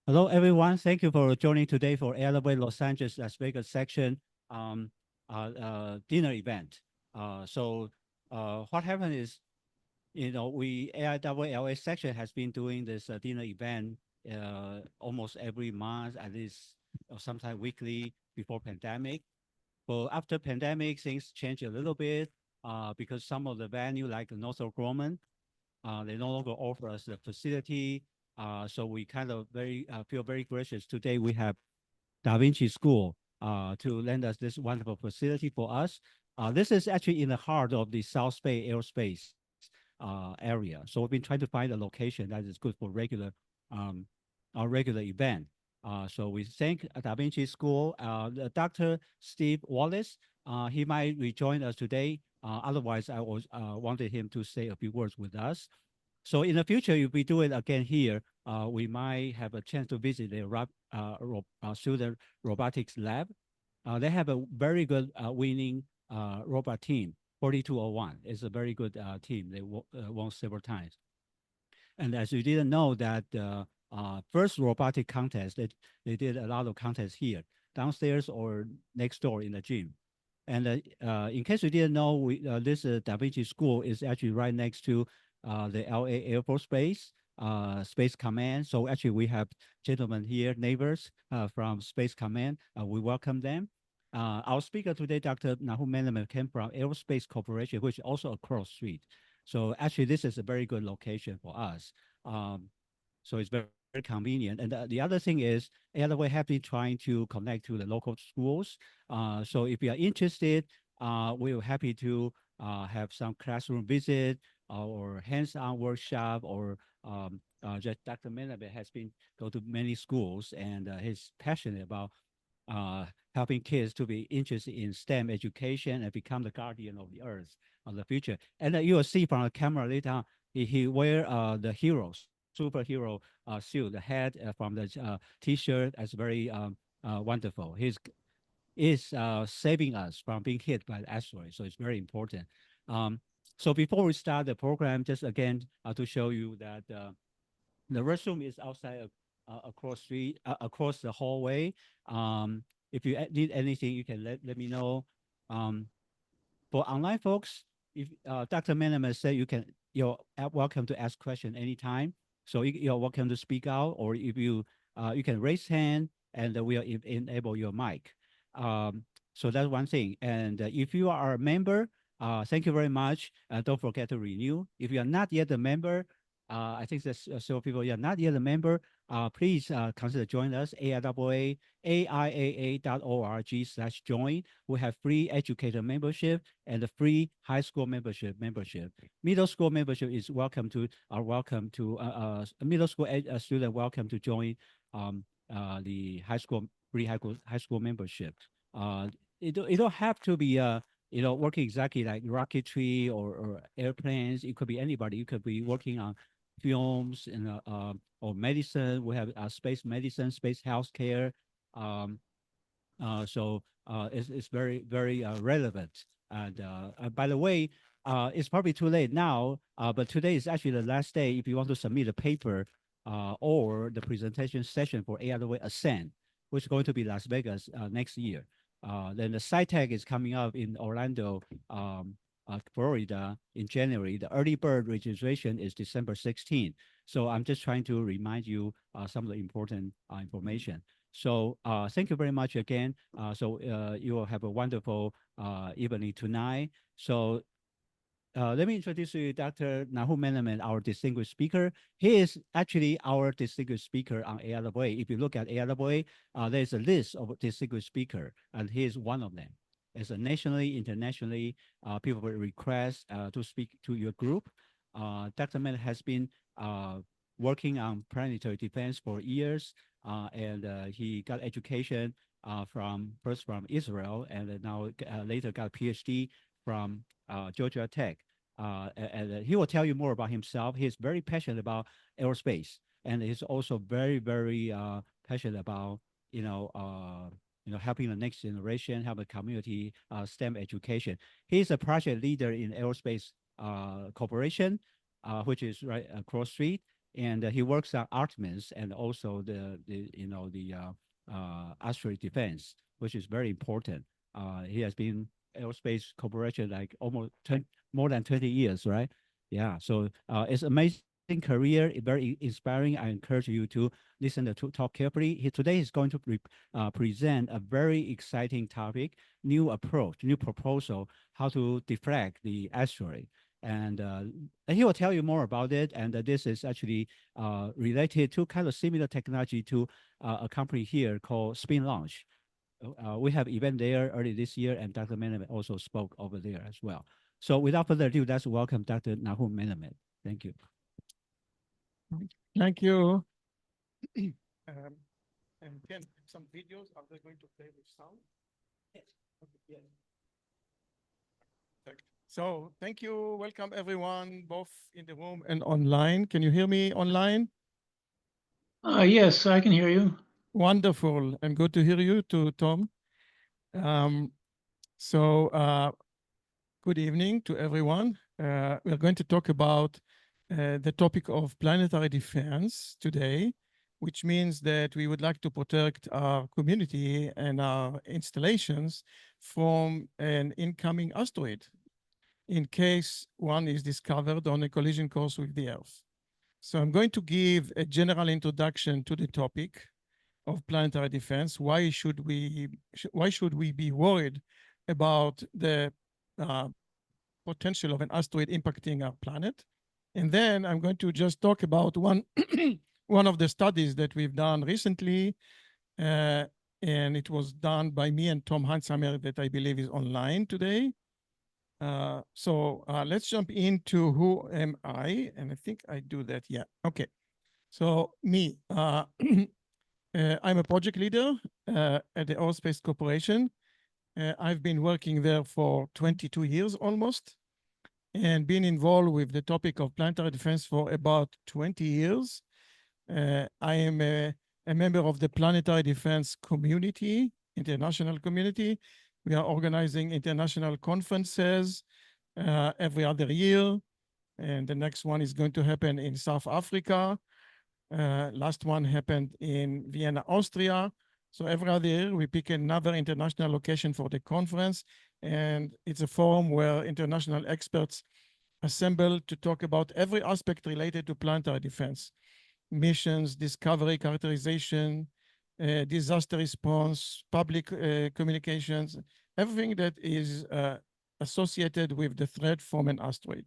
Hello, everyone. Thank you for joining today for AIAA Los Angeles Las Vegas section um, dinner event. What happened is, we AIAA section has been doing this dinner event almost every month, at least or sometimes weekly before pandemic. But after pandemic, things change a little bit because some of the venue like Northrop Grumman they no longer offer us the facility. So we kind of very feel very gracious. Today we have Da Vinci School to lend us this wonderful facility for us. This is actually in the heart of the South Bay Aerospace area. So we've been trying to find a location that is good for um, our regular event. So we thank Da Vinci School, Dr. Steve Wallace. He might rejoin us today. Otherwise, I was wanted him to say a few words with us. So in the future, if we do it again here, we might have a chance to visit the student robotics lab. They have a very good winning robot team. 4201 is a very good team. They won several times. And as you didn't know that first robotic contest, they did a lot of contests here, downstairs or next door in the gym. And in case you didn't know, this Da Vinci School is actually right next to the LA Air Force Base, Space Command. So actually we have gentlemen here, neighbors from Space Command. We welcome them. Our speaker today, Dr. Nahum Melamed, came from Aerospace Corporation, which is also across street. So actually, this is a very good location for us. Um, so it's very convenient. And the other thing is, AIAA have been trying to connect to the local schools. So if you are interested, we're happy to have some classroom visit or hands-on workshop or just Dr. Menabet has been go to many schools and he's passionate about uh, helping kids to be interested in STEM education and become the guardian of the earth of the future. And you will see from the camera later on, he wear the heroes, superhero suit, the hat from the t-shirt as very wonderful. He's is saving us from being hit by the asteroid. So it's very important. Um, so before we start the program, just again to show you that the restroom is outside across street across the hallway. If you need anything, you can let me know. Um, for online folks, if Dr. Meneman said you're welcome to ask question anytime. So you're welcome to speak out, or if you can raise hand and we'll enable your mic. Um, so that's one thing. And if you are a member, thank you very much. Don't forget to renew. If you are not yet a member, I think there's several people you are not yet a member. Please consider joining us, AIAA.org/join. We have free educator membership and the free high school membership. Middle school membership is welcome to middle school student welcome to join um, the high school membership. Uh, it don't have to be working exactly like rocketry or airplanes. It could be anybody. You could be working on films and or medicine. We have space medicine, space healthcare. Um, it's very, very relevant. And by the way, it's probably too late now, but today is actually the last day if you want to submit a paper or the presentation session for AIAA Ascend, which is going to be Las Vegas next year. Then the SciTech is coming up in Orlando, Florida in January. The early bird registration is December 16th. So I'm just trying to remind you some of the important information. So thank you very much again. You will have a wonderful evening tonight. So let me introduce you Dr. Nahum Menemen, our distinguished speaker. He is actually our distinguished speaker on AIAA. If you look at AIAA, there's a list of distinguished speaker, and he is one of them. As a nationally, internationally, people will request to speak to your group. Dr. Men has been working on planetary defense for years, and he got education first from Israel, and now later got a PhD from Georgia Tech. And he will tell you more about himself. He's very passionate about aerospace, and he's also very, very passionate about helping the next generation, help the community STEM education. He's a project leader in aerospace corporation, which is right across street. and he works on Artemis and also the asteroid defense, which is very important. He has been aerospace corporation like almost 10, more than 20 years, right? Yeah, so it's amazing career, very inspiring. I encourage you to listen to talk carefully. Today he's going to present a very exciting topic, new approach, new proposal, how to deflect the asteroid. And he will tell you more about it. And this is actually related to kind of similar technology to a company here called Spin Launch. We have event there early this year, and Dr. Melamed also spoke over there as well. So without further ado, let's welcome Dr. Nahum Melamed. Thank you. Thank you. And Ken, some videos, are they going to play with sound? Yes. Okay, yes. So thank you. Welcome everyone, both in the room and online. Can you hear me online? Yes, I can hear you. Wonderful, and good to hear you too, Tom. So good evening to everyone. We're going to talk about the topic of planetary defense today, which means that we would like to protect our community and our installations from an incoming asteroid in case one is discovered on a collision course with the Earth. So I'm going to give a general introduction to the topic of planetary defense. Why should we be worried about the potential of an asteroid impacting our planet? And then I'm going to just talk about one one of the studies that we've done recently, and it was done by me and Tom Hansheimer that I believe is online today. So let's jump into who am I, and I think I do that. Yeah. Okay. So me, I'm a project leader at the Aerospace Corporation. I've been working there for 22 years almost, and been involved with the topic of planetary defense for about 20 years. I am a member of the planetary defense community, international community. We are organizing international conferences every other year, and the next one is going to happen in South Africa. Last one happened in Vienna, Austria. So every other year, we pick another international location for the conference, and it's a forum where international experts assemble to talk about every aspect related to planetary defense: missions, discovery, characterization, disaster response, public communications, everything that is associated with the threat from an asteroid.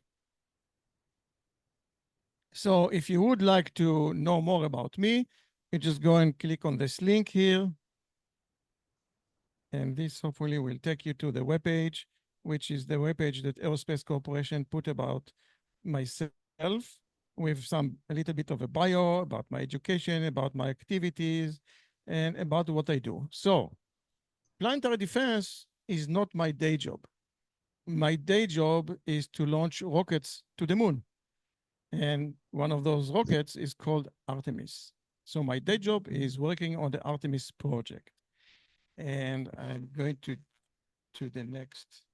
So if you would like to know more about me, you just go and click on this link here. And this hopefully will take you to the webpage, which is the webpage that Aerospace Corporation put about myself, with a little bit of a bio about my education, about my activities, and about what I do. So planetary defense is not my day job. My day job is to launch rockets to the moon. And one of those rockets is called Artemis. So my day job is working on the Artemis project. And I'm going to the next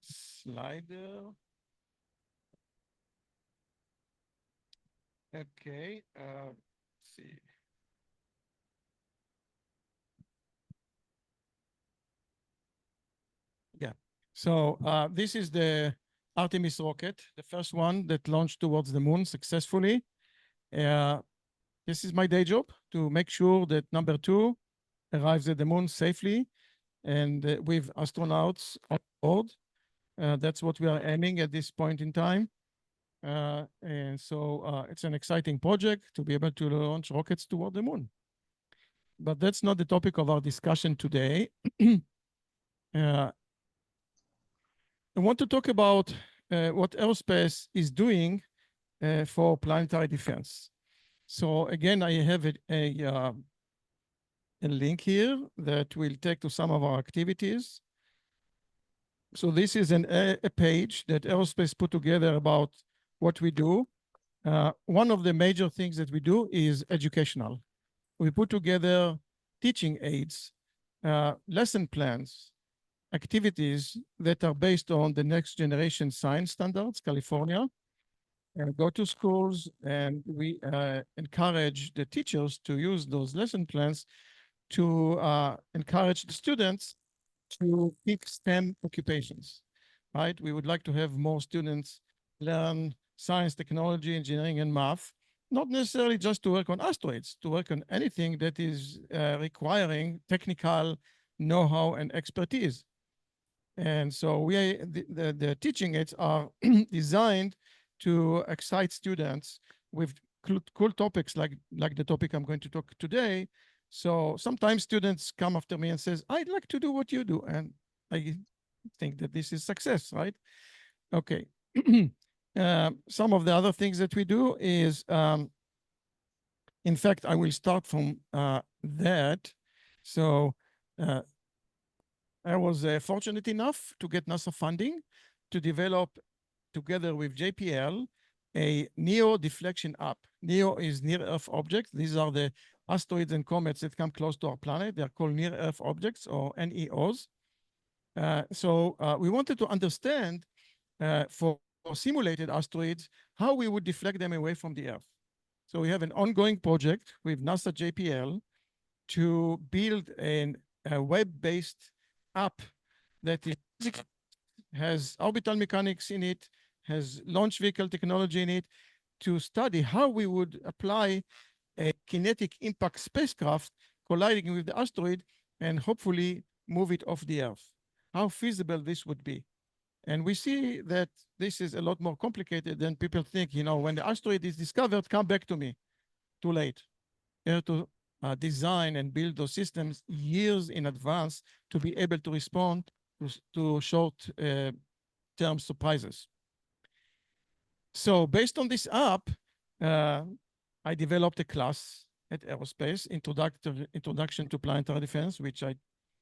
slide there. Okay, let's see. Yeah, so this is the Artemis rocket, the first one that launched towards the moon successfully. This is my day job, to make sure that number 2 arrives at the moon safely and with astronauts on board. That's what we are aiming at this point in time. And so it's an exciting project to be able to launch rockets toward the moon. But that's not the topic of our discussion today. I want to talk about what aerospace is doing for planetary defense. So again, I have a link here that will take to some of our activities. So this is a page that aerospace put together about what we do. One of the major things that we do is educational. We put together teaching aids, lesson plans, activities that are based on the next generation science standards, California. go to schools, and we encourage the teachers to use those lesson plans to encourage the students to pick STEM occupations, right? We would like to have more students learn science, technology, engineering, and math, not necessarily just to work on asteroids, to work on anything that is requiring technical know-how and expertise. And so the teaching aids are designed to excite students with cool topics like the topic I'm going to talk today. So sometimes students come after me and says, I'd like to do what you do. And I think that this is success, right? Okay. Some of the other things that we do is, in fact, I will start from that. So I was fortunate enough to get NASA funding to develop, together with JPL, a NEO deflection app. NEO is near-Earth objects. These are the asteroids and comets that come close to our planet. They're called near-Earth objects, or NEOs. So we wanted to understand for simulated asteroids how we would deflect them away from the Earth. So we have an ongoing project with NASA JPL to build a web-based app that has orbital mechanics in it, has launch vehicle technology in it, to study how we would apply a kinetic impact spacecraft colliding with the asteroid and hopefully move it off the Earth. How feasible this would be. And we see that this is a lot more complicated than people think. You know, when the asteroid is discovered, come back to me. Too late. You have to design and build those systems years in advance to be able to respond to short-term surprises. So based on this app, I developed a class at Aerospace, Introduction to Planetary Defense, which I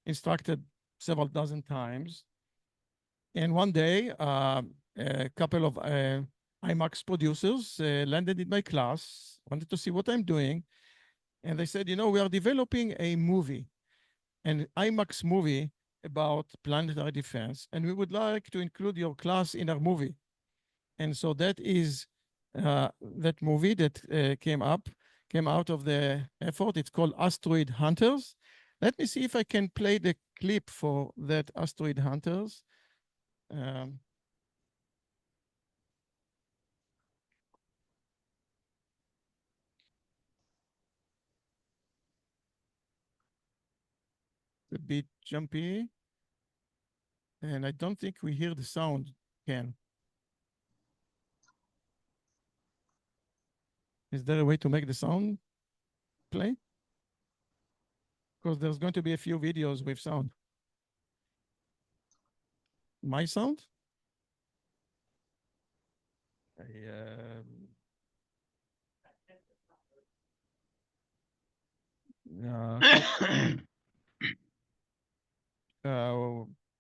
instructed several dozen times. And one day, a couple of IMAX producers landed in my class, wanted to see what I'm doing. And they said, you know, we are developing a movie, an IMAX movie about planetary defense, and we would like to include your class in our movie. And so that is that movie that came out of the effort. It's called Asteroid Hunters. Let me see if I can play the clip for that Asteroid Hunters. A bit jumpy, and I don't think we hear the sound, Ken. Is there a way to make the sound play? Because there's going to be a few videos with sound. My sound?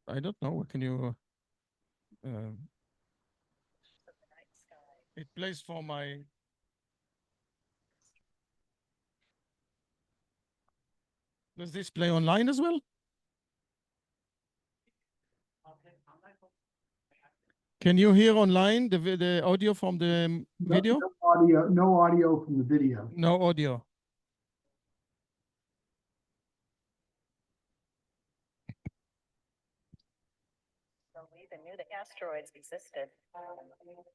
I don't know. What can you? It plays for my. Does this play online as well? Can you hear online the audio from the video? No audio from the video. No audio. We even knew the asteroids existed.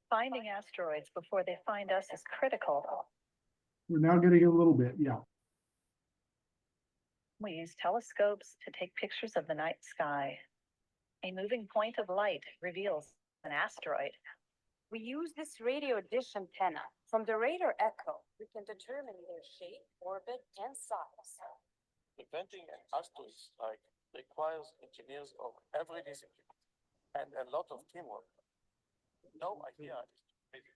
Finding asteroids before they find us is critical. We're now getting a little bit, yeah. We use telescopes to take pictures of the night sky. A moving point of light reveals an asteroid. We use this radio dish antenna. From the radar echo, we can determine their shape, orbit, and size. Inventing an asteroid strike requires engineers of every discipline and a lot of teamwork. No idea is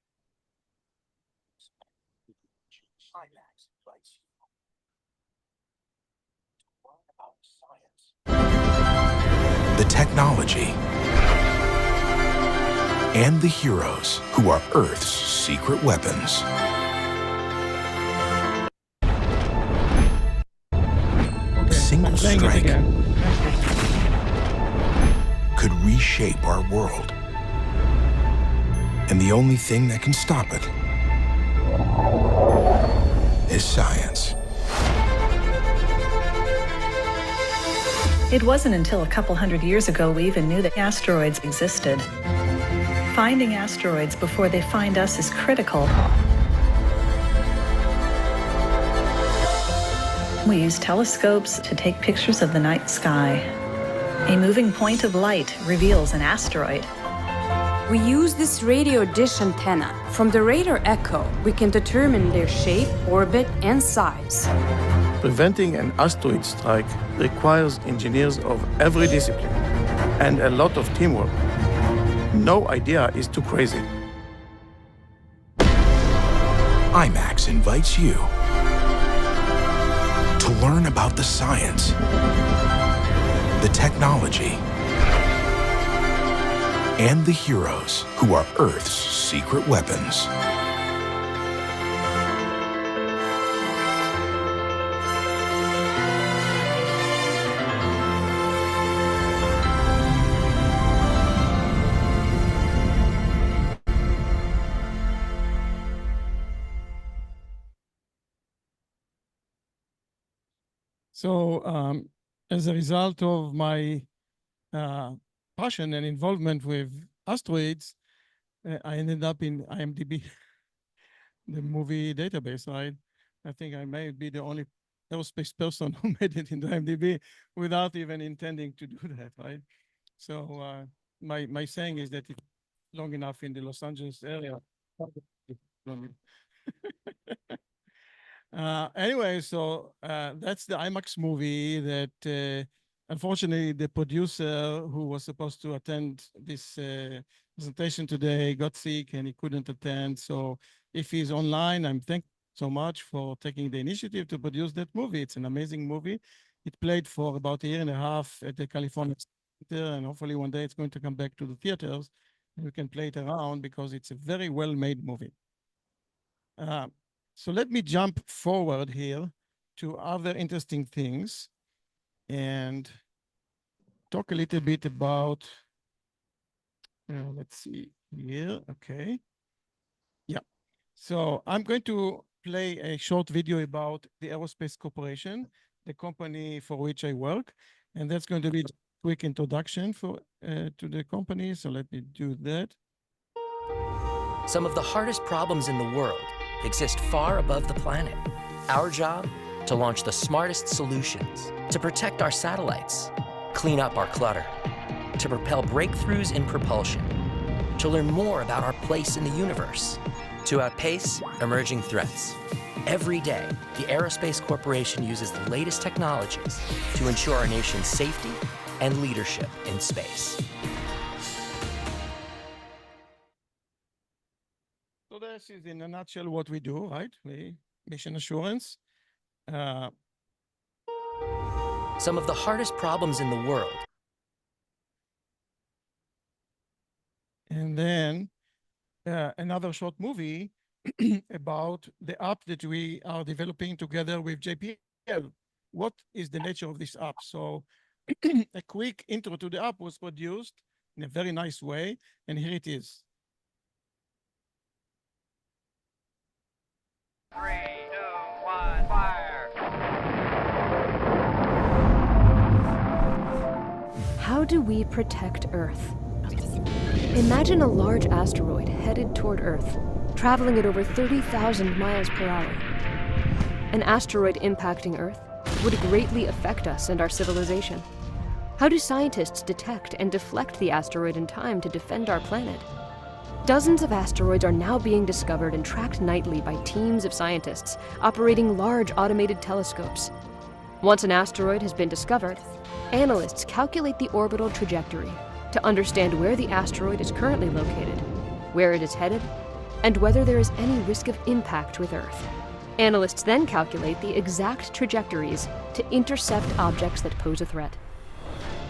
too crazy. IMAX writes you to learn about science. The technology and the heroes who are Earth's secret weapons. A single strike could reshape our world. And the only thing that can stop it is science. It wasn't until a couple hundred years ago we even knew that asteroids existed. Finding asteroids before they find us is critical. We use telescopes to take pictures of the night sky. A moving point of light reveals an asteroid. We use this radio dish antenna. From the radar echo, we can determine their shape, orbit, and size. Preventing an asteroid strike requires engineers of every discipline and a lot of teamwork. No idea is too crazy. IMAX invites you to learn about the science, the technology, and the heroes who are Earth's secret weapons. So as a result of my passion and involvement with asteroids, I ended up in IMDb, the movie database, right? I think I may be the only aerospace person who made it into IMDb without even intending to do that, right? So my saying is that it's long enough in the Los Angeles area. Anyway, so that's the IMAX movie that unfortunately the producer who was supposed to attend this presentation today got sick and he couldn't attend. So if he's online, I'm thankful so much for taking the initiative to produce that movie. It's an amazing movie. It played for about a year and a half at the California Theater, and hopefully one day it's going to come back to the theaters and we can play it around because it's a very well-made movie. So let me jump forward here to other interesting things and talk a little bit about, let's see here, okay. Yeah, so I'm going to play a short video about the Aerospace Corporation, the company for which I work, and that's going to be a quick introduction to the company, so let me do that. Some of the hardest problems in the world exist far above the planet. Our job, to launch the smartest solutions, to protect our satellites, clean up our clutter, to propel breakthroughs in propulsion, to learn more about our place in the universe, to outpace emerging threats. Every day, the Aerospace Corporation uses the latest technologies to ensure our nation's safety and leadership in space. So this is in a nutshell what we do, right? Mission assurance. Some of the hardest problems in the world. And then another short movie about the app that we are developing together with JPL. What is the nature of this app? So a quick intro to the app was produced in a very nice way, and here it is. 3, 2, 1, fire! How do we protect Earth? Imagine a large asteroid headed toward Earth, traveling at over 30,000 miles per hour. An asteroid impacting Earth would greatly affect us and our civilization. How do scientists detect and deflect the asteroid in time to defend our planet? Dozens of asteroids are now being discovered and tracked nightly by teams of scientists operating large automated telescopes. Once an asteroid has been discovered, analysts calculate the orbital trajectory to understand where the asteroid is currently located, where it is headed, and whether there is any risk of impact with Earth. Analysts then calculate the exact trajectories to intercept objects that pose a threat.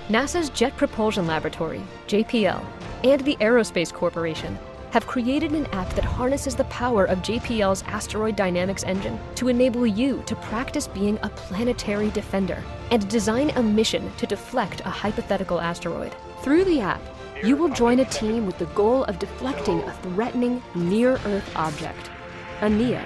NASA's Jet Propulsion Laboratory, JPL, and the Aerospace Corporation have created an app that harnesses the power of JPL's asteroid dynamics engine to enable you to practice being a planetary defender and design a mission to deflect a hypothetical asteroid. Through the app, You will join a team with the goal of deflecting a threatening near-Earth object, a NEO,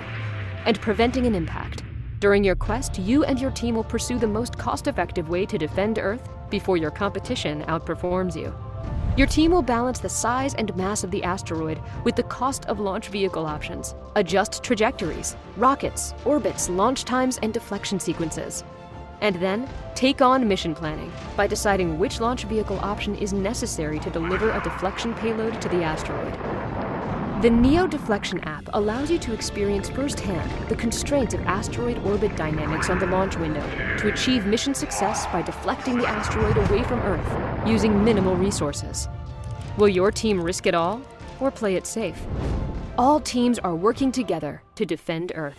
and preventing an impact. During your quest, you and your team will pursue the most cost-effective way to defend Earth before your competition outperforms you. Your team will balance the size and mass of the asteroid with the cost of launch vehicle options, adjust trajectories, rockets, orbits, launch times, and deflection sequences. And then, take on mission planning by deciding which launch vehicle option is necessary to deliver a deflection payload to the asteroid. The NEO Deflection app allows you to experience firsthand the constraints of asteroid orbit dynamics on the launch window to achieve mission success by deflecting the asteroid away from Earth using minimal resources. Will your team risk it all or play it safe? All teams are working together to defend Earth.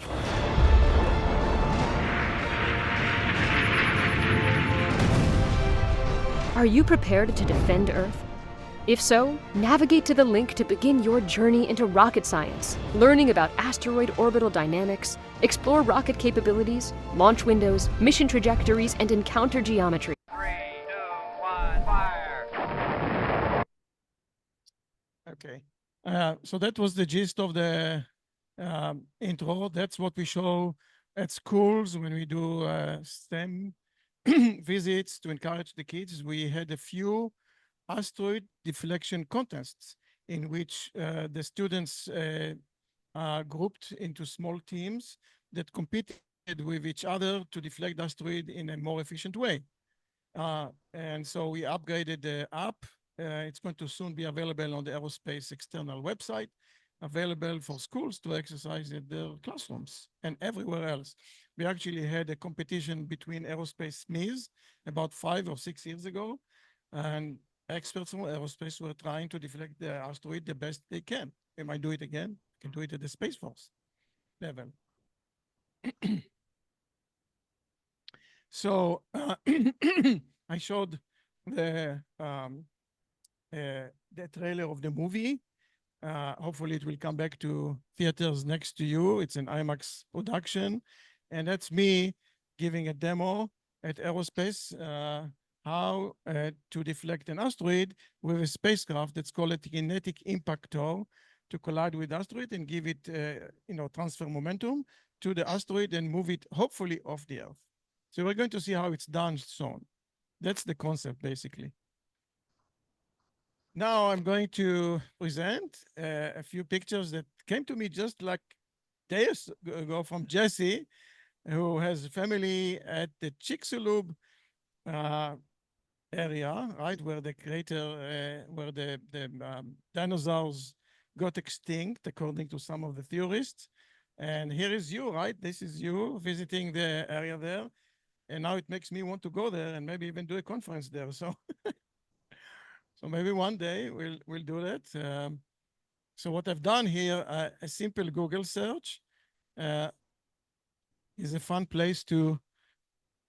Are you prepared to defend Earth? If so, navigate to the link to begin your journey into rocket science, learning about asteroid orbital dynamics, explore rocket capabilities, launch windows, mission trajectories, and encounter geometry. 3, 2, 1, fire! Okay. So that was the gist of the intro. That's what we show at schools when we do STEM visits to encourage the kids. We had a few asteroid deflection contests in which the students are grouped into small teams that competed with each other to deflect the asteroid in a more efficient way. And so we upgraded the app. It's going to soon be available on the aerospace external website, available for schools to exercise in their classrooms and everywhere else. We actually had a competition between aerospace SMEs about 5 or 6 years ago, and experts from aerospace were trying to deflect the asteroid the best they can. They might do it again. Can do it at the Space Force level. So I showed the trailer of the movie. Hopefully it will come back to theaters next to you. It's an IMAX production. And that's me giving a demo at aerospace, how to deflect an asteroid with a spacecraft that's called a kinetic impactor to collide with the asteroid and give it, transfer momentum to the asteroid and move it hopefully off the Earth. So we're going to see how it's done soon. That's the concept, basically. Now I'm going to present a few pictures that came to me just like days ago from Jesse, who has a family at the Chicxulub area, right, where the crater, where the dinosaurs got extinct, according to some of the theorists. And here is you, right? This is you visiting the area there. And now it makes me want to go there and maybe even do a conference there. So, so maybe one day we'll do that. So what I've done here, a simple Google search is a fun place to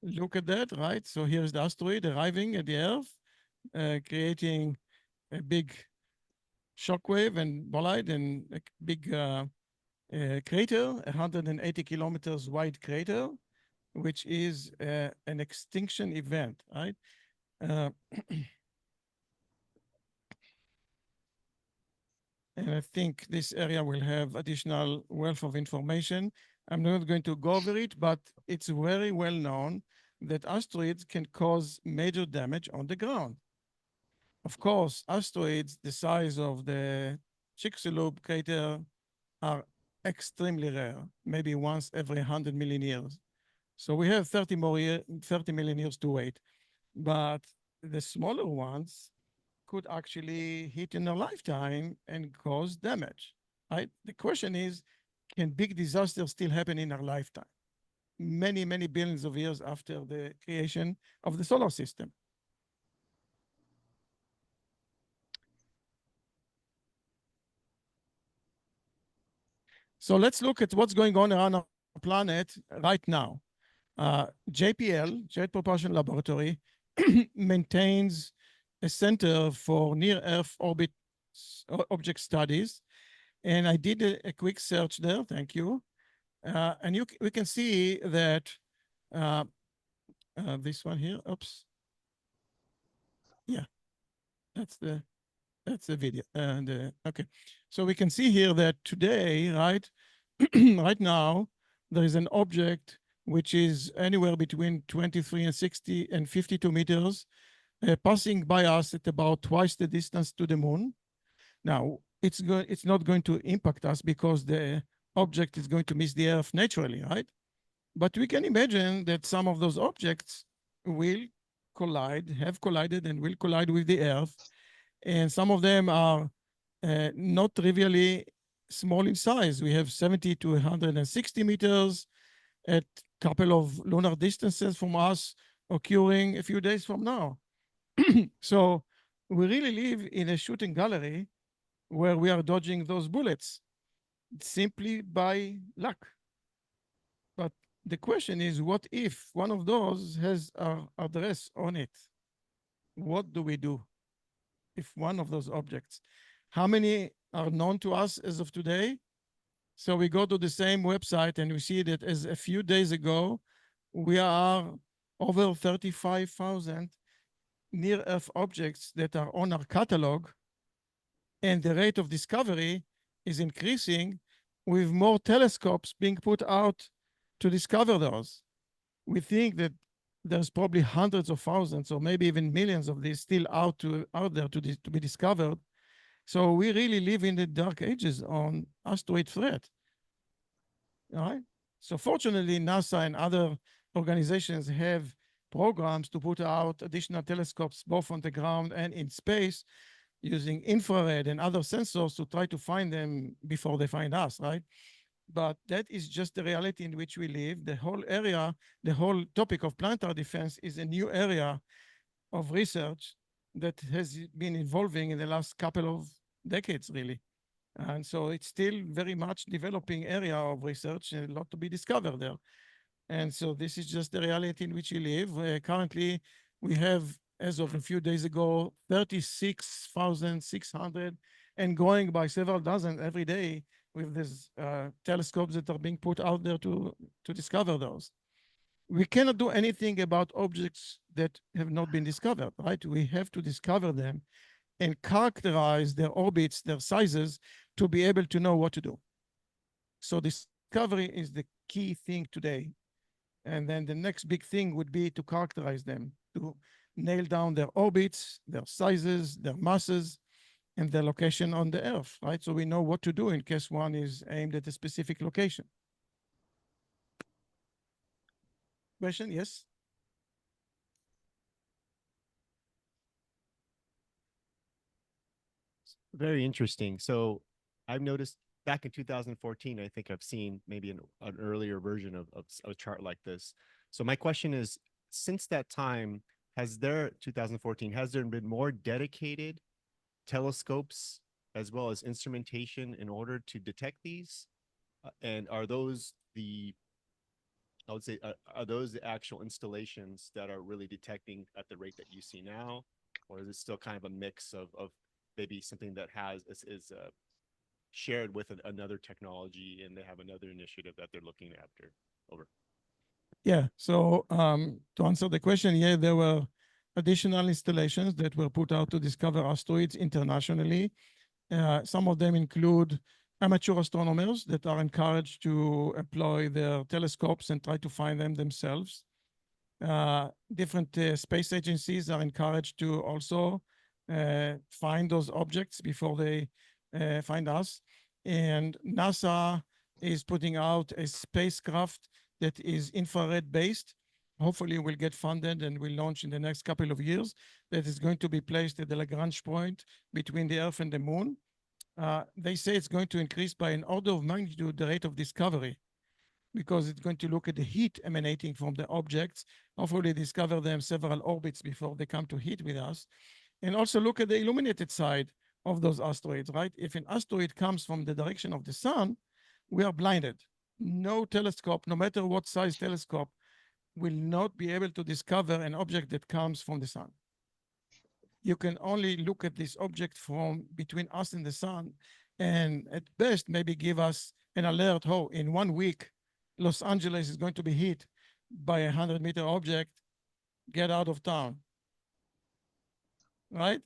look at that, right? So here's the asteroid arriving at the Earth, creating a big shockwave and bolide and a big crater, 180 kilometers wide crater, which is an extinction event, right? And I think this area will have additional wealth of information. I'm not going to go over it, but it's very well known that asteroids can cause major damage on the ground. Of course, asteroids the size of the Chicxulub crater are extremely rare, maybe once every 100 million years. So we have 30 million years to wait. But the smaller ones could actually hit in a lifetime and cause damage, right? The question is, can big disasters still happen in our lifetime? Many, many billions of years after the creation of the solar system. So let's look at what's going on around our planet right now. JPL, Jet Propulsion Laboratory, maintains a center for near-Earth orbit object studies. And I did a quick search there, thank you. And we can see that this one here, oops. Yeah, that's the That's a video. And okay, so we can see here that today, right, right now, there is an object which is anywhere between 23 and 60 and 52 meters, passing by us at about twice the distance to the moon. Now, it's not going to impact us because the object is going to miss the Earth naturally, right? But we can imagine that some of those objects will collide, have collided, and will collide with the Earth. And some of them are not trivially small in size. We have 70 to 160 meters at a couple of lunar distances from us, occurring a few days from now. So we really live in a shooting gallery where we are dodging those bullets simply by luck. But the question is, what if one of those has our address on it? What do we do if one of those objects? How many are known to us as of today? So we go to the same website and we see that as a few days ago, we are over 35,000 near-Earth objects that are on our catalog, and the rate of discovery is increasing with more telescopes being put out to discover those. We think that there's probably hundreds of thousands or maybe even millions of these still out there to be discovered. So we really live in the dark ages on asteroid threat. All right? So fortunately, NASA and other organizations have programs to put out additional telescopes both on the ground and in space using infrared and other sensors to try to find them before they find us, right? But that is just the reality in which we live. The whole area, the whole topic of planetary defense is a new area of research that has been evolving in the last couple of decades, really. And so it's still very much developing area of research and a lot to be discovered there. And so this is just the reality in which we live. Currently, we have, as of a few days ago, 36,600 and growing by several dozen every day with these telescopes that are being put out there to discover those. We cannot do anything about objects that have not been discovered, right? We have to discover them and characterize their orbits, their sizes, to be able to know what to do. So discovery is the key thing today. And then the next big thing would be to characterize them, to nail down their orbits, their sizes, their masses, and their location on the Earth, right? So we know what to do in case one is aimed at a specific location. Question, yes? Very interesting. So I've noticed back in 2014, I think I've seen maybe an earlier version of a chart like this. So my question is, since that time, 2014, has there been more dedicated telescopes as well as instrumentation in order to detect these? And are those the, I would say, are those the actual installations that are really detecting at the rate that you see now? Or is it still kind of a mix of maybe something that is shared with another technology and they have another initiative that they're looking after? Over. Yeah, so to answer the question, yeah, there were additional installations that were put out to discover asteroids internationally. Some of them include amateur astronomers that are encouraged to employ their telescopes and try to find them themselves. Different space agencies are encouraged to also find those objects before they find us. And NASA is putting out a spacecraft that is infrared based. Hopefully will get funded and will launch in the next couple of years. That is going to be placed at the Lagrange point between the Earth and the Moon. They say it's going to increase by an order of magnitude the rate of discovery, because it's going to look at the heat emanating from the objects, hopefully discover them several orbits before they come to hit with us, and also look at the illuminated side of those asteroids, right? If an asteroid comes from the direction of the sun, we are blinded. No telescope, no matter what size telescope, will not be able to discover an object that comes from the sun. You can only look at this object from between us and the sun, and at best maybe give us an alert, oh, in 1 week, Los Angeles is going to be hit by a 100-meter object, get out of town, right?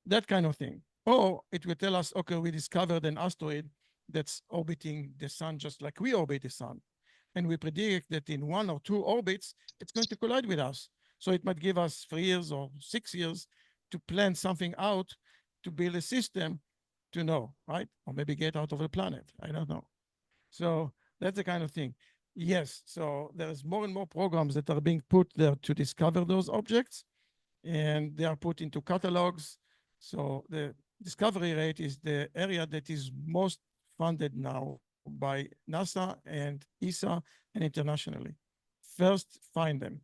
That kind of thing. Or it will tell us, okay, we discovered an asteroid that's orbiting the sun just like we orbit the sun. And we predict that in 1 or 2 orbits, it's going to collide with us. So it might give us 3 years or 6 years to plan something out, to build a system to know, right? Or maybe get out of the planet. I don't know. So that's the kind of thing. Yes, so there's more and more programs that are being put there to discover those objects, and they are put into catalogs. So the discovery rate is the area that is most funded now by NASA and ESA and internationally. First, find them.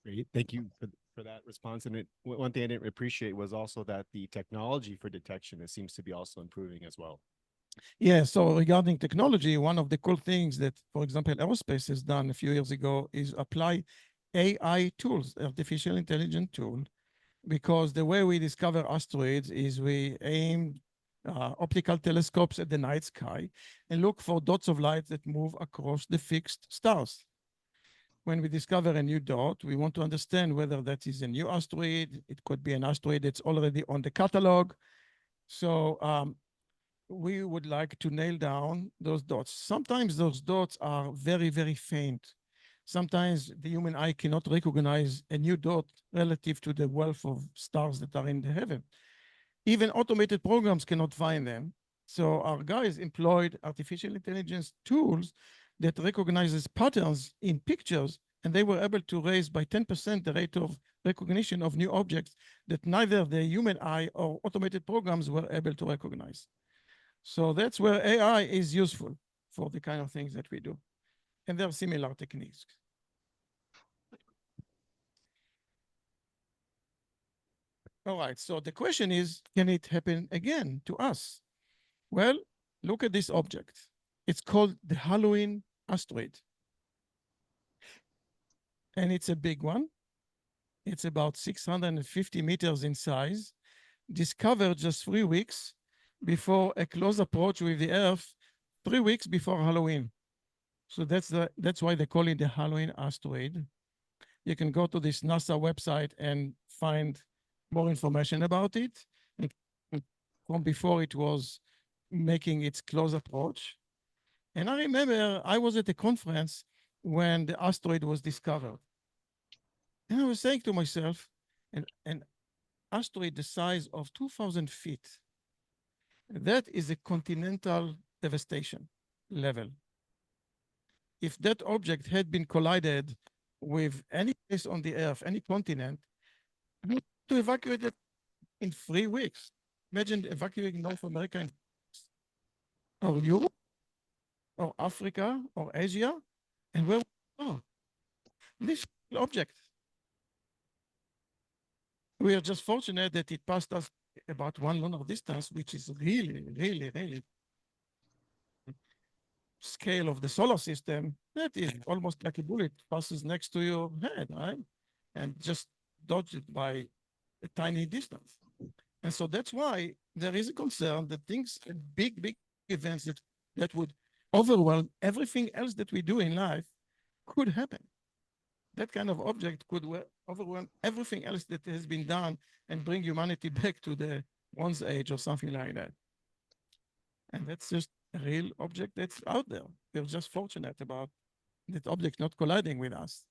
Great. Thank you for that response. And one thing I didn't appreciate was also that the technology for detection, it seems to be also improving as well. Yeah, so regarding technology, one of the cool things that, for example, aerospace has done a few years ago is apply AI tools, artificial intelligence tool, because the way we discover asteroids is we aim optical telescopes at the night sky and look for dots of light that move across the fixed stars. When we discover a new dot, we want to understand whether that is a new asteroid. It could be an asteroid that's already on the catalog. So we would like to nail down those dots. Sometimes those dots are very, very faint. Sometimes the human eye cannot recognize a new dot relative to the wealth of stars that are in the heaven. Even automated programs cannot find them. So our guys employed artificial intelligence tools that recognizes patterns in pictures, and they were able to raise by 10% the rate of recognition of new objects that neither the human eye or automated programs were able to recognize. So that's where AI is useful for the kind of things that we do. And there are similar techniques. All right, so the question is, can it happen again to us? Well, look at this object. It's called the Halloween asteroid. And it's a big one. It's about 650 meters in size, discovered just 3 weeks before a close approach with the Earth, 3 weeks before Halloween. So that's why they call it the Halloween asteroid. You can go to this NASA website and find more information about it. From before it was making its close approach. And I remember I was at a conference when the asteroid was discovered. And I was saying to myself, an asteroid the size of 2,000 feet, that is a continental devastation level. If that object had been collided with any place on the Earth, any continent, we had to evacuate it in 3 weeks. Imagine evacuating North America or Europe or Africa or Asia, and where we go? This object. We are just fortunate that it passed us about 1 lunar distance, which is really, really, really scale of the solar system. That is almost like a bullet passes next to your head, right? And just dodge it by a tiny distance. And so that's why there is a concern that things, big events that would overwhelm everything else that we do in life could happen. That kind of object could overwhelm everything else that has been done and bring humanity back to the Bronze Age or something like that. And that's just a real object that's out there. We're just fortunate about that object not colliding with us.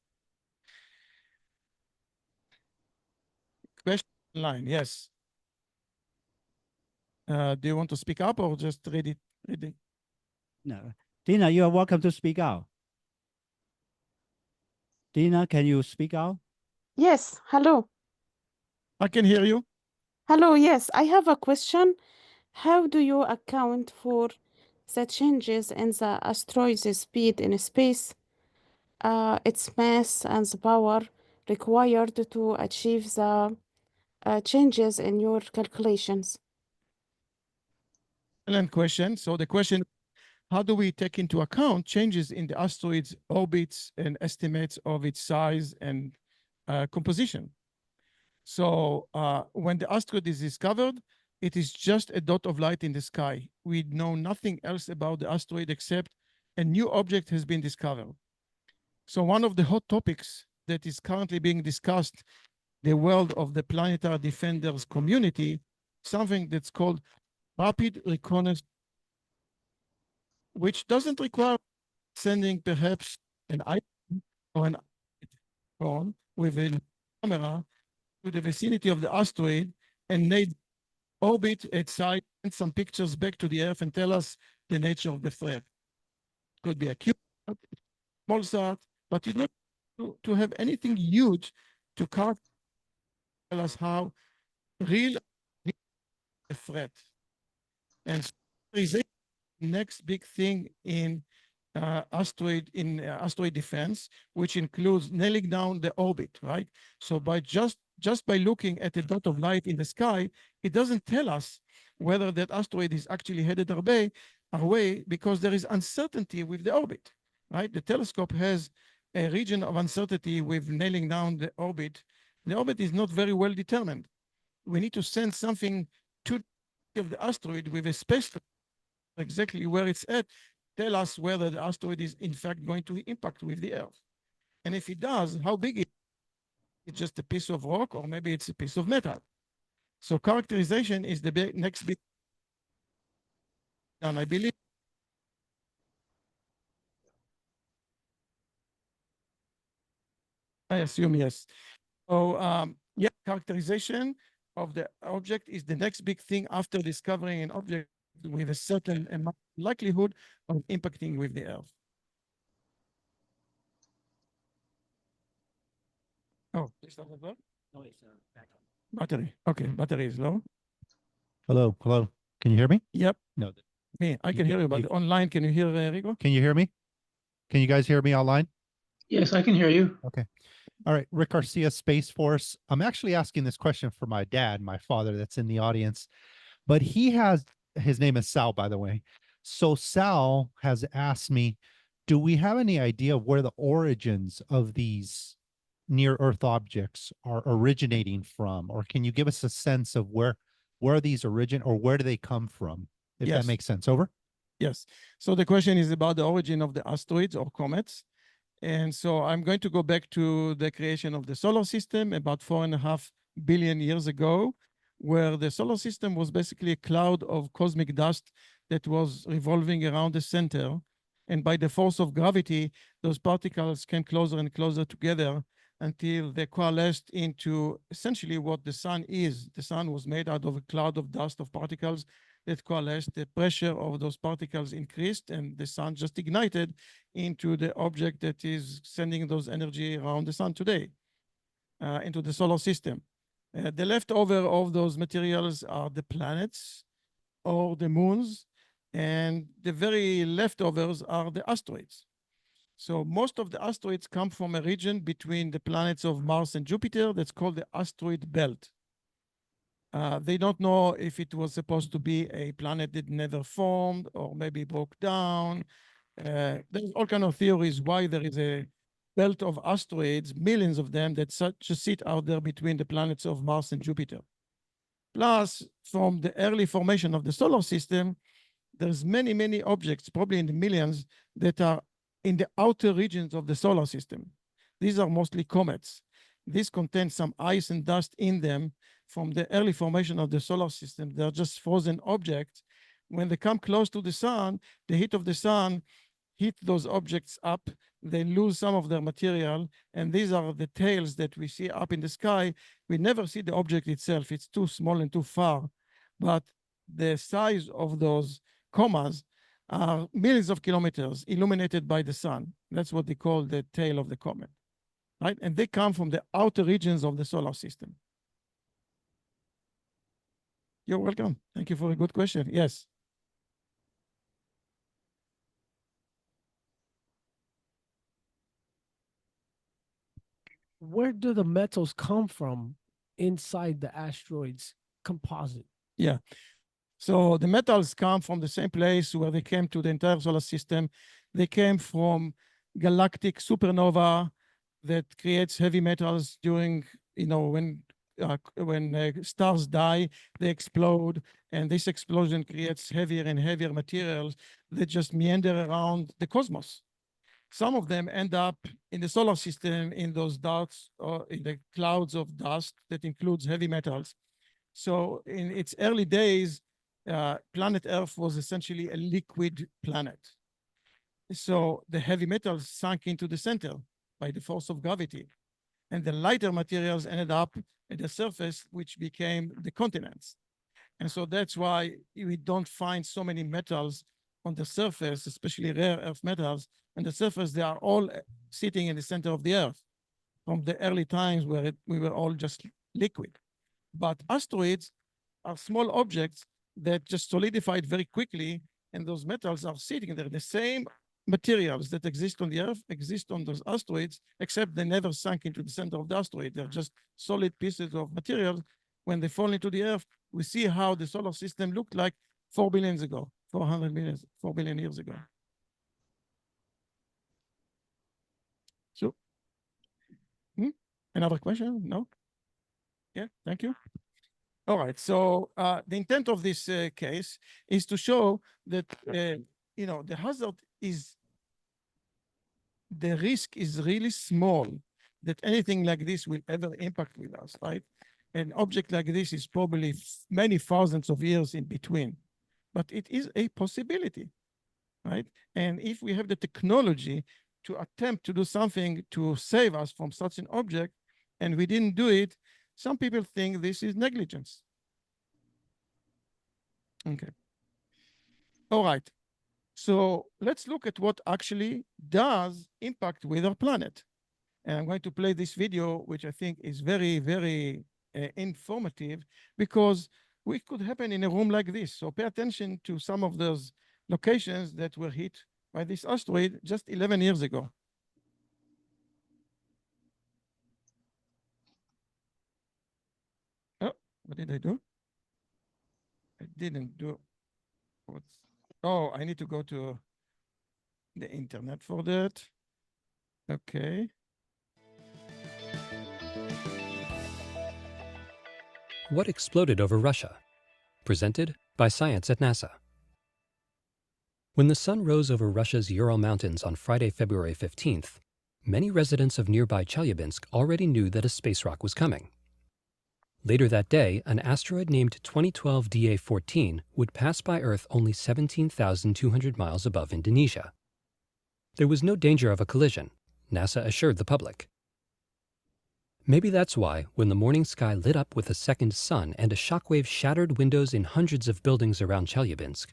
Question line, yes. Do you want to speak up or just read it? No. Dina, you are welcome to speak out. Dina, can you speak out? Yes, hello. I can hear you. Hello, yes, I have a question. How do you account for the changes in the asteroid's speed in space, its mass and the power required to achieve the changes in your calculations? Excellent question. So the question, how do we take into account changes in the asteroid's orbits and estimates of its size and composition? So when the asteroid is discovered, it is just a dot of light in the sky. We know nothing else about the asteroid except a new object has been discovered. So one of the hot topics that is currently being discussed, the world of the planetary defenders community, something that's called rapid reconnaissance, which doesn't require sending perhaps an iPhone or an iPhone with a camera to the vicinity of the asteroid and need orbit its side and some pictures back to the Earth and tell us the nature of the threat. Could be a CubeSat, small sat, but you don't to have anything huge to tell us how real the threat. And so is the next big thing in asteroid defense, which includes nailing down the orbit, right? So by just by looking at a dot of light in the sky, it doesn't tell us whether that asteroid is actually headed away because there is uncertainty with the orbit, right? The telescope has a region of uncertainty with nailing down the orbit. The orbit is not very well determined. We need to send something to the asteroid with a space exactly where it's at, tell us whether the asteroid is in fact going to impact with the Earth. And if it does, how big it is? It's just a piece of rock, or maybe it's a piece of metal. So characterization is the next big, and I believe I assume yes. So yeah, characterization of the object is the next big thing after discovering an object with a certain amount of likelihood of impacting with the Earth. Oh, is that a verb? No, it's back on. Battery. Okay, battery is low. Hello, hello. Can you hear me? Yep. No. Me, I can hear you, but online, can you hear Rico? Can you hear me? Can you guys hear me online? Yes, I can hear you. Okay. All right. Rick Garcia, Space Force. I'm actually asking this question for my dad, my father, that's in the audience, but his name is Sal, by the way. So Sal has asked me, do we have any idea of where the origins of these near Earth objects are originating from? Or can you give us a sense of where these origin, or where do they come from? If Yes. that makes sense. Over. Yes. So the question is about the origin of the asteroids or comets. And so I'm going to go back to the creation of the solar system about 4.5 billion years ago, where the solar system was basically a cloud of cosmic dust that was revolving around the center. And by the force of gravity, those particles came closer and closer together until they coalesced into essentially what the sun is. The sun was made out of a cloud of dust of particles that coalesced. The pressure of those particles increased, and the sun just ignited into the object that is sending those energy around the sun today, into the solar system. The leftover of those materials are the planets or the moons, and the very leftovers are the asteroids. So most of the asteroids come from a region between the planets of Mars and Jupiter that's called the asteroid belt. They don't know if it was supposed to be a planet that never formed or maybe broke down. There's all kind of theories why there is a belt of asteroids, millions of them, that just sit out there between the planets of Mars and Jupiter. Plus, from the early formation of the solar system, there's many, many objects, probably in the millions, that are in the outer regions of the solar system. These are mostly comets. These contain some ice and dust in them from the early formation of the solar system. They're just frozen objects. When they come close to the sun, the heat of the sun heat those objects up. They lose some of their material, and these are the tails that we see up in the sky. We never see the object itself. It's too small and too far. But the size of those comas are millions of kilometers illuminated by the sun. That's what they call the tail of the comet, right? And they come from the outer regions of the solar system. You're welcome. Thank you for a good question. Yes. Where do the metals come from inside the asteroid's composite? Yeah. So the metals come from the same place where they came to the entire solar system. They came from galactic supernova that creates heavy metals during, when stars die, they explode, and this explosion creates heavier and heavier materials that just meander around the cosmos. Some of them end up in the solar system in those darts or in the clouds of dust that includes heavy metals. So in its early days, planet Earth was essentially a liquid planet. So the heavy metals sank into the center by the force of gravity. And the lighter materials ended up at the surface, which became the continents. And so that's why we don't find so many metals on the surface, especially rare earth metals. On the surface, they are all sitting in the center of the Earth from the early times where we were all just liquid. But asteroids are small objects that just solidified very quickly, and those metals are sitting there. The same materials that exist on the Earth exist on those asteroids, except they never sank into the center of the asteroid. They're just solid pieces of material. When they fall into the Earth, we see how the solar system looked like 4 billion ago, 4 billion years ago. So, another question? No? Yeah, thank you. All right, so the intent of this case is to show that, the hazard is, the risk is really small that anything like this will ever impact with us, right? An object like this is probably many thousands of years in between, but it is a possibility, right? And if we have the technology to attempt to do something to save us from such an object, and we didn't do it, some people think this is negligence. Okay. All right. So let's look at what actually does impact with our planet. And I'm going to play this video, which I think is very, very informative, because it could happen in a room like this. So pay attention to some of those locations that were hit by this asteroid just 11 years ago. Oh, what did I do? I didn't do what's, oh, I need to go to the internet for that. Okay. What exploded over Russia? Presented by Science at NASA. When the sun rose over Russia's Ural Mountains on Friday, February 15th, many residents of nearby Chelyabinsk already knew that a space rock was coming. Later that day, an asteroid named 2012 DA14 would pass by Earth only 17,200 miles above Indonesia. There was no danger of a collision, NASA assured the public. Maybe that's why, when the morning sky lit up with a second sun and a shockwave shattered windows in hundreds of buildings around Chelyabinsk,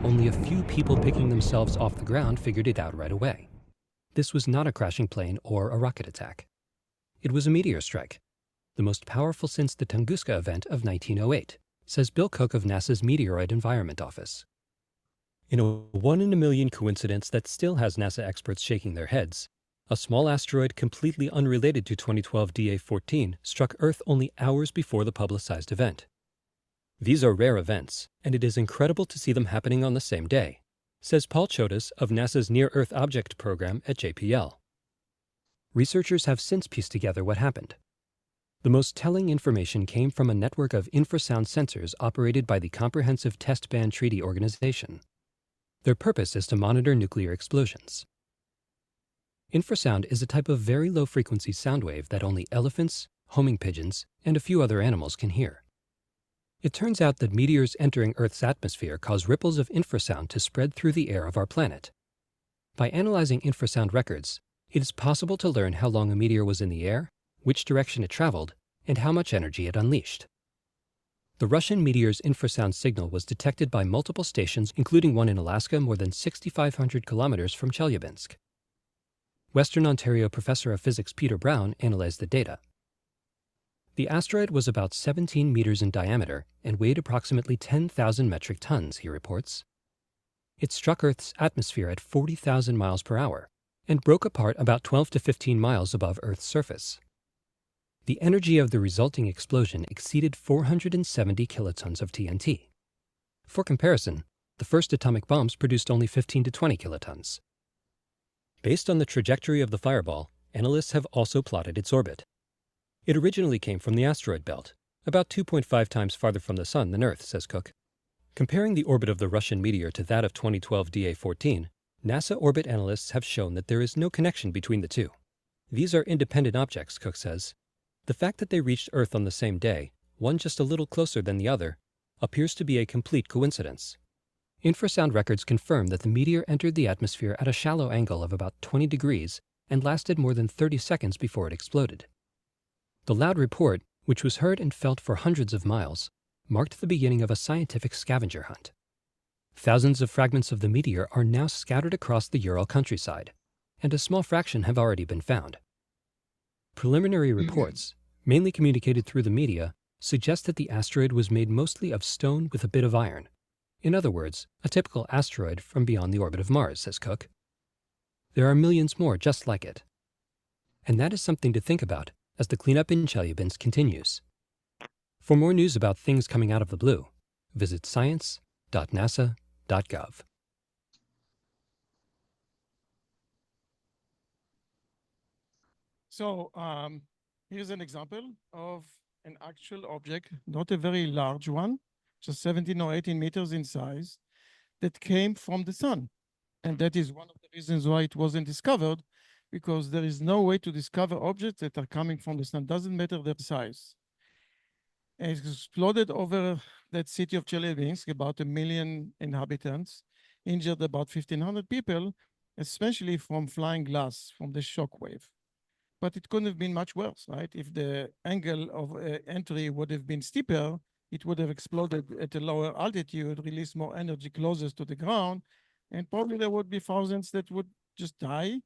only a few people picking themselves off the ground figured it out right away. This was not a crashing plane or a rocket attack. It was a meteor strike, the most powerful since the Tunguska event of 1908, says Bill Cook of NASA's Meteoroid Environment Office. In a 1 in a million coincidence that still has NASA experts shaking their heads, a small asteroid completely unrelated to 2012 DA14 struck Earth only hours before the publicized event. These are rare events, and it is incredible to see them happening on the same day, says Paul Chodas of NASA's Near-Earth Object Program at JPL. Researchers have since pieced together what happened. The most telling information came from a network of infrasound sensors operated by the Comprehensive Test Ban Treaty Organization. Their purpose is to monitor nuclear explosions. Infrasound is a type of very low-frequency sound wave that only elephants, homing pigeons, and a few other animals can hear. It turns out that meteors entering Earth's atmosphere cause ripples of infrasound to spread through the air of our planet. By analyzing infrasound records, it is possible to learn how long a meteor was in the air, which direction it traveled, and how much energy it unleashed. The Russian meteor's infrasound signal was detected by multiple stations, including one in Alaska more than 6,500 kilometers from Chelyabinsk. Western Ontario professor of physics Peter Brown analyzed the data. The asteroid was about 17 meters in diameter and weighed approximately 10,000 metric tons, he reports. It struck Earth's atmosphere at 40,000 miles per hour and broke apart about 12 to 15 miles above Earth's surface. The energy of the resulting explosion exceeded 470 kilotons of TNT. For comparison, the first atomic bombs produced only 15 to 20 kilotons. Based on the trajectory of the fireball, analysts have also plotted its orbit. It originally came from the asteroid belt, about 2.5 times farther from the Sun than Earth, says Cook. Comparing the orbit of the Russian meteor to that of 2012 DA14, NASA orbit analysts have shown that there is no connection between the two. These are independent objects, Cook says. The fact that they reached Earth on the same day, one just a little closer than the other, appears to be a complete coincidence. Infrasound records confirm that the meteor entered the atmosphere at a shallow angle of about 20 degrees and lasted more than 30 seconds before it exploded. The loud report, which was heard and felt for hundreds of miles, marked the beginning of a scientific scavenger hunt. Thousands of fragments of the meteor are now scattered across the Ural countryside, and a small fraction have already been found. Preliminary reports, mainly communicated through the media, suggest that the asteroid was made mostly of stone with a bit of iron. In other words, a typical asteroid from beyond the orbit of Mars, says Cook. There are millions more just like it. And that is something to think about as the cleanup in Chelyabinsk continues. For more news about things coming out of the blue, visit science.nasa.gov. So here's an example of an actual object, not a very large one, just 17 or 18 meters in size, that came from the sun. And that is one of the reasons why it wasn't discovered, because there is no way to discover objects that are coming from the sun. Doesn't matter their size. And it exploded over that city of Chelyabinsk, about 1 million inhabitants, injured about 1,500 people, especially from flying glass, from the shock wave. But it couldn't have been much worse, right? If the angle of entry would have been steeper, it would have exploded at a lower altitude, released more energy closest to the ground, and probably there would be thousands that would just die,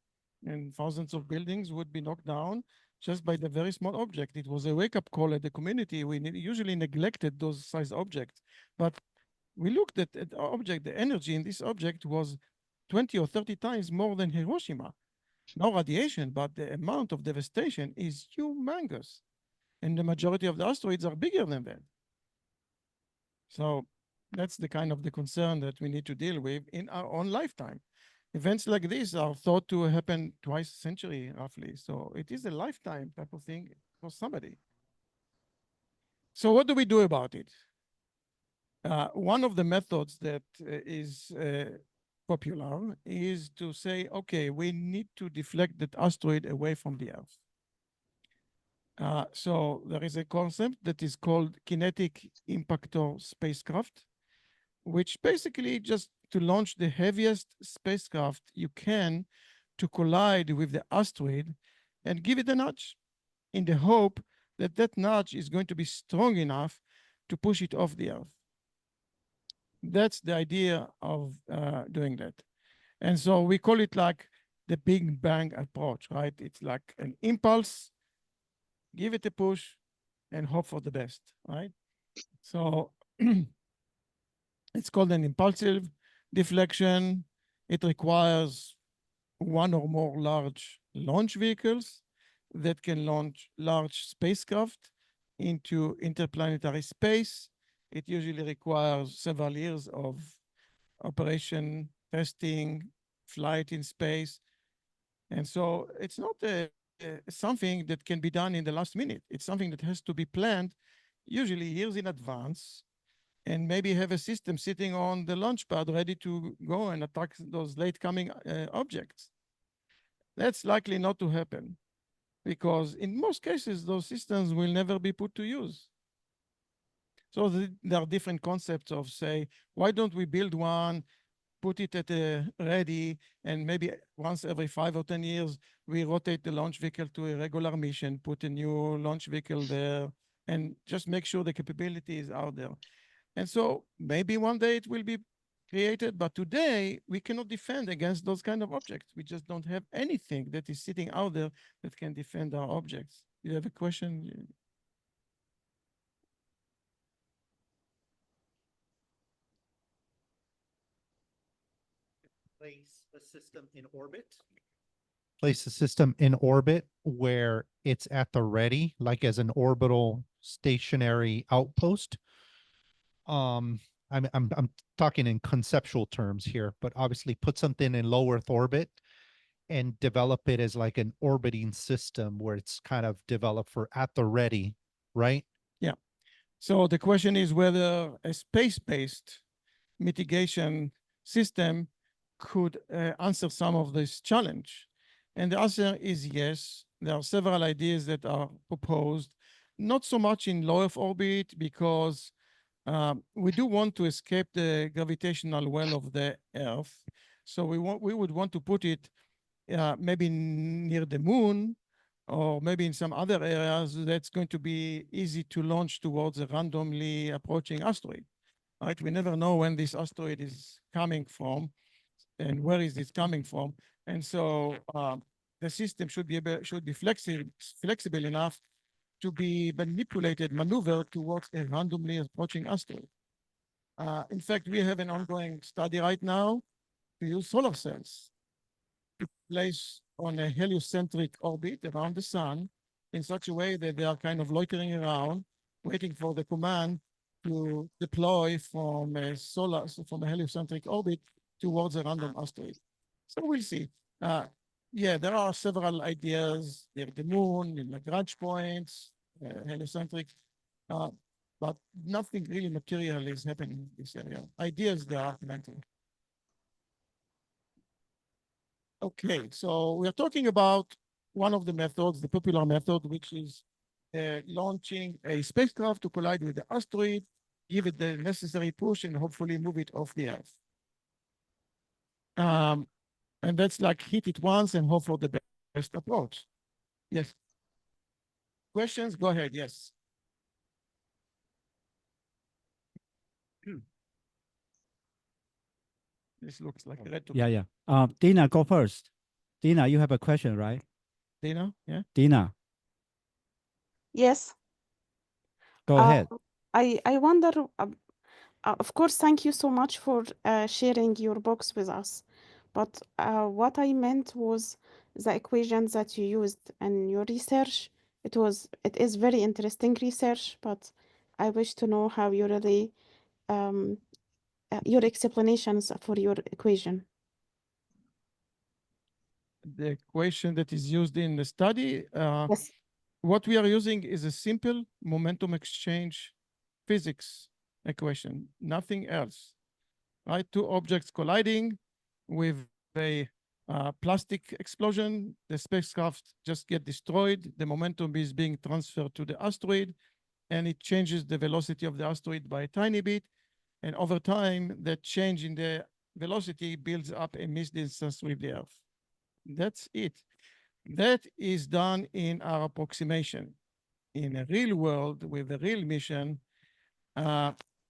and thousands of buildings would be knocked down just by the very small object. It was a wake-up call at the community. We usually neglected those size objects, but we looked at the object, the energy in this object was 20 or 30 times more than Hiroshima. No radiation, but the amount of devastation is humongous. And the majority of the asteroids are bigger than that. So that's the kind of the concern that we need to deal with in our own lifetime. Events like this are thought to happen twice a century, roughly. So it is a lifetime type of thing for somebody. So what do we do about it? One of the methods that is popular is to say, okay, we need to deflect that asteroid away from the Earth. So there is a concept that is called kinetic impactor spacecraft, which basically just to launch the heaviest spacecraft you can to collide with the asteroid and give it a nudge in the hope that that nudge is going to be strong enough to push it off the Earth. That's the idea of doing that. And so we call it like the Big Bang approach, right? It's like an impulse, give it a push, and hope for the best, right? So it's called an impulsive deflection. It requires one or more large launch vehicles that can launch large spacecraft into interplanetary space. It usually requires several years of operation, testing, flight in space. And so it's not something that can be done in the last minute. It's something that has to be planned, usually years in advance, and maybe have a system sitting on the launch pad ready to go and attack those late coming objects. That's likely not to happen because in most cases, those systems will never be put to use. So there are different concepts of say, why don't we build one, put it at a ready, and maybe once every 5 or 10 years, we rotate the launch vehicle to a regular mission, put a new launch vehicle there, and just make sure the capability is out there. And so maybe one day it will be created, but today we cannot defend against those kind of objects. We just don't have anything that is sitting out there that can defend our objects. You have a question? Place a system in orbit. Place a system in orbit where it's at the ready, like as an orbital stationary outpost. I'm talking in conceptual terms here, but obviously put something in low Earth orbit and develop it as like an orbiting system where it's kind of developed for at the ready, right? Yeah. So the question is whether a space-based mitigation system could answer some of this challenge. And the answer is yes. There are several ideas that are proposed, not so much in low Earth orbit because we do want to escape the gravitational well of the Earth. So we would want to put it maybe near the moon or maybe in some other areas that's going to be easy to launch towards a randomly approaching asteroid. Right? We never know when this asteroid is coming from and where is it coming from. And so the system should be flexible enough to be maneuvered towards a randomly approaching asteroid. In fact, we have an ongoing study right now to use solar cells to place on a heliocentric orbit around the sun in such a way that they are kind of loitering around, waiting for the command to deploy from a heliocentric orbit towards a random asteroid. So we'll see. Yeah, there are several ideas near the moon, in Lagrange points, heliocentric, but nothing really material is happening in this area. Ideas there are plenty. Okay, so we are talking about one of the methods, the popular method, which is launching a spacecraft to collide with the asteroid, give it the necessary push, and hopefully move it off the Earth. And that's like hit it once and hope for the best approach. Yes. Questions? Go ahead. Yes. This looks like a red to me. Yeah. Dina, go first. Dina, you have a question, right? Dina, yeah. Dina, Yes. go ahead. I wonder, of course, thank you so much for sharing your books with us. But what I meant was the equations that you used in your research. It is very interesting research, but I wish to know how you really, your explanations for your equation. The equation that is used in the study, Yes. what we are using is a simple momentum exchange physics equation, nothing else, right? Two objects colliding with a plastic explosion, the spacecraft just get destroyed, the momentum is being transferred to the asteroid, and it changes the velocity of the asteroid by a tiny bit, and over time, that change in the velocity builds up a mass distance with the Earth. That's it. That is done in our approximation. In a real world with a real mission,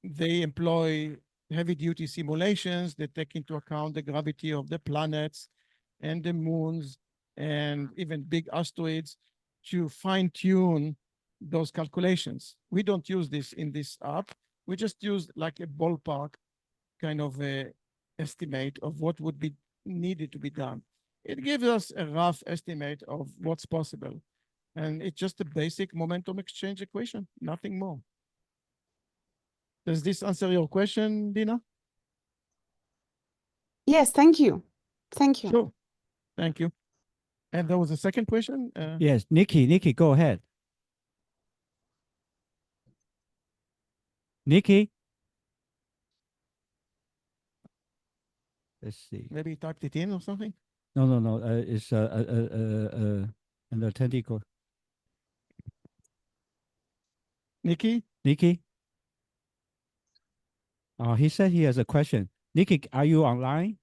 they employ heavy-duty simulations that take into account the gravity of the planets and the moons and even big asteroids to fine-tune those calculations. We don't use this in this app. We just use like a ballpark kind of a estimate of what would be needed to be done. It gives us a rough estimate of what's possible. And it's just a basic momentum exchange equation, nothing more. Does this answer your question, Dina? Yes, thank you. Thank you. Sure. Thank you. And there was a second question? Yes, Nikki, go ahead. Nikki? Let's see. Maybe you typed it in or something? No. It's an attendee call. Nikki? Nikki? He said he has a question. Nikki, are you online?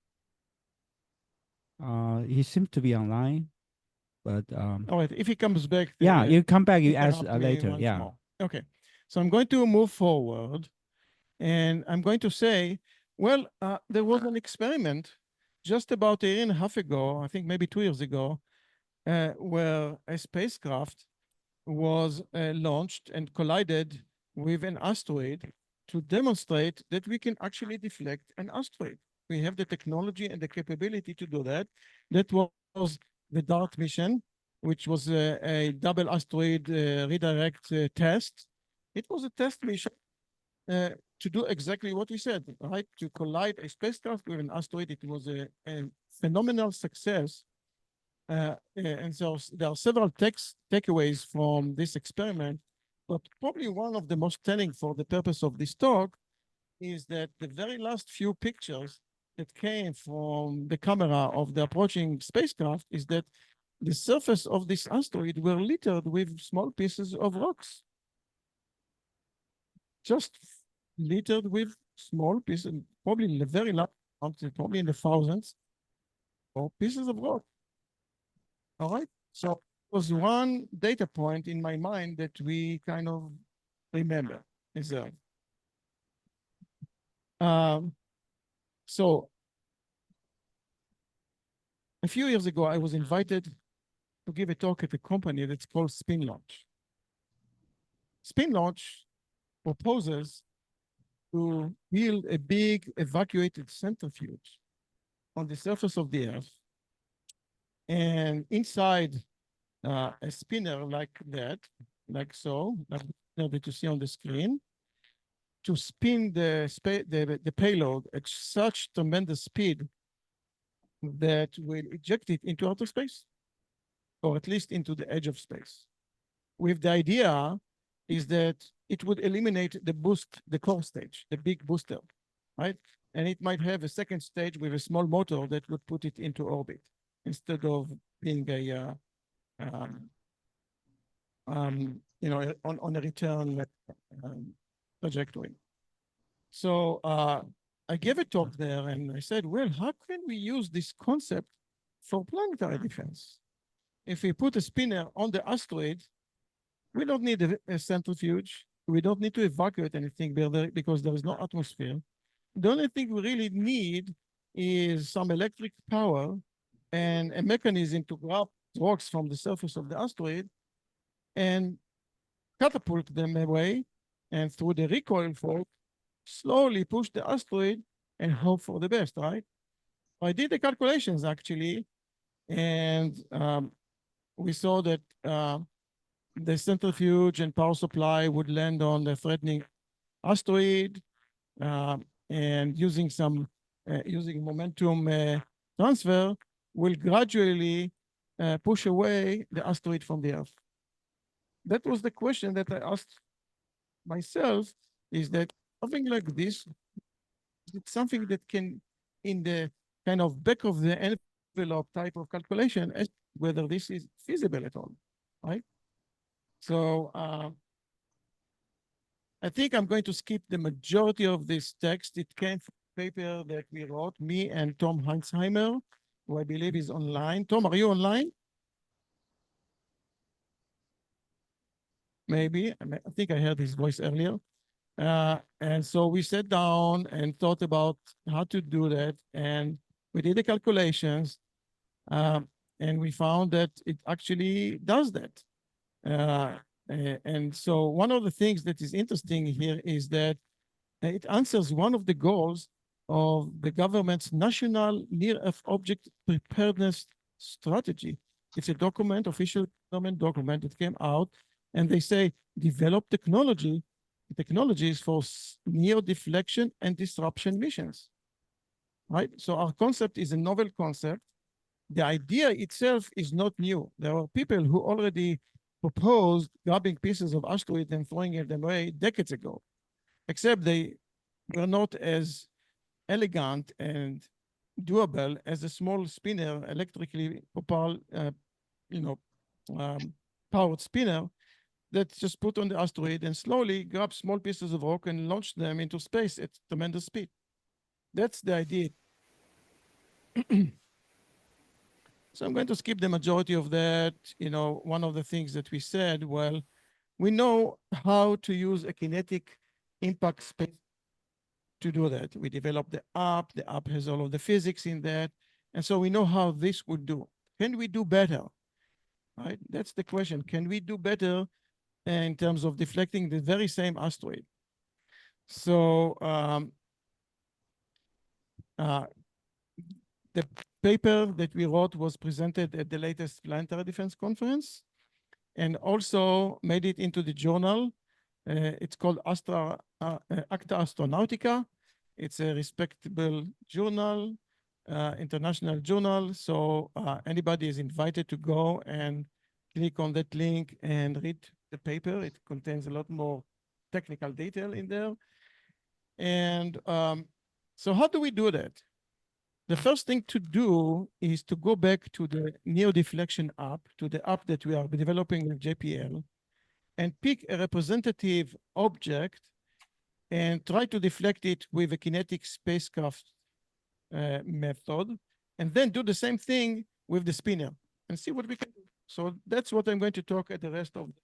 He seems to be online, but all right, if he comes back, yeah, you come back, you ask interrupt me later. once Yeah. more. Okay, so I'm going to move forward, and I'm going to say, well, there was an experiment just about a year and a half ago, I think maybe 2 years ago, where a spacecraft was launched and collided with an asteroid to demonstrate that we can actually deflect an asteroid. We have the technology and the capability to do that. That was the DART mission, which was a double asteroid redirect test. It was a test mission to do exactly what we said, right? To collide a spacecraft with an asteroid. It was a phenomenal success. And so there are several takeaways from this experiment, but probably one of the most telling for the purpose of this talk is that the very last few pictures that came from the camera of the approaching spacecraft is that the surface of this asteroid were littered with small pieces of rocks. Just littered with small pieces, probably in the very large amounts, probably in the thousands, or pieces of rock. All right. So it was one data point in my mind that we kind of remember. So a few years ago, I was invited to give a talk at a company that's called Spin Launch. Spin Launch proposes to build a big evacuated centrifuge on the surface of the Earth. And inside a spinner like that, like so, like that you see on the screen, to spin the payload at such tremendous speed that will eject it into outer space, or at least into the edge of space. With the idea is that it would eliminate the core stage, the big booster, right? And it might have a second stage with a small motor that would put it into orbit instead of being a, on a return trajectory. So I gave a talk there and I said, well, how can we use this concept for planetary defense? If we put a spinner on the asteroid, we don't need a centrifuge. We don't need to evacuate anything because there is no atmosphere. The only thing we really need is some electric power and a mechanism to grab rocks from the surface of the asteroid and catapult them away, and through the recoil force, slowly push the asteroid and hope for the best, right? I did the calculations actually, and we saw that the centrifuge and power supply would land on the threatening asteroid, and using momentum transfer will gradually push away the asteroid from the Earth. That was the question that I asked myself, is that something like this, it's something that can, in the kind of back of the envelope type of calculation, whether this is feasible at all, right? So I think I'm going to skip the majority of this text. It came from a paper that we wrote, me and Tom Heinzheimer, who I believe is online. Tom, are you online? Maybe. I think I heard his voice earlier. And so we sat down and thought about how to do that. And we did the calculations. And we found that it actually does that. And so one of the things that is interesting here is that it answers one of the goals of the government's National Near-Earth Object Preparedness Strategy. It's a document, official government document that came out, and they say, develop technologies for near deflection and disruption missions, right? So our concept is a novel concept. The idea itself is not new. There are people who already proposed grabbing pieces of asteroids and throwing them away decades ago, except they were not as elegant and doable as a small spinner, electrically propelled, powered spinner that's just put on the asteroid and slowly grab small pieces of rock and launch them into space at tremendous speed. That's the idea. So I'm going to skip the majority of that. One of the things that we said, well, we know how to use a kinetic impact space to do that. We developed the app. The app has all of the physics in that. And so we know how this would do. Can we do better? Right? That's the question. Can we do better in terms of deflecting the very same asteroid? So the paper that we wrote was presented at the latest Planetary Defense Conference and also made it into the journal. It's called Acta Astronautica. It's a respectable journal, international journal. So anybody is invited to go and click on that link and read the paper. It contains a lot more technical detail in there. And so how do we do that? The first thing to do is to go back to the Deflection app, to the app that we are developing with JPL, and pick a representative object and try to deflect it with a kinetic spacecraft method, and then do the same thing with the spinner and see what we can do. So that's what I'm going to talk at the rest of the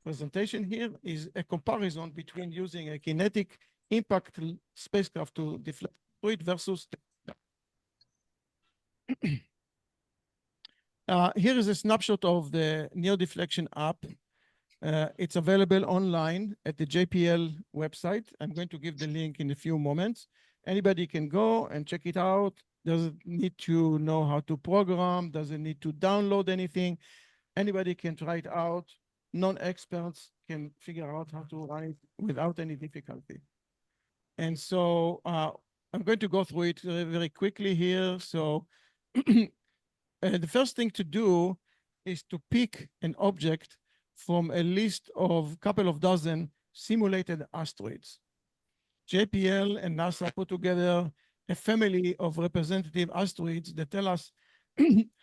presentation here, is a comparison between using a kinetic impact spacecraft to deflect it versus here is a snapshot of the Deflection app. It's available online at the JPL website. I'm going to give the link in a few moments. Anybody can go and check it out. Doesn't need to know how to program, doesn't need to download anything. Anybody can try it out. Non-experts can figure out how to run it without any difficulty. And so I'm going to go through it very quickly here. So the first thing to do is to pick an object from a list of a couple of dozen simulated asteroids. JPL and NASA put together a family of representative asteroids that tell us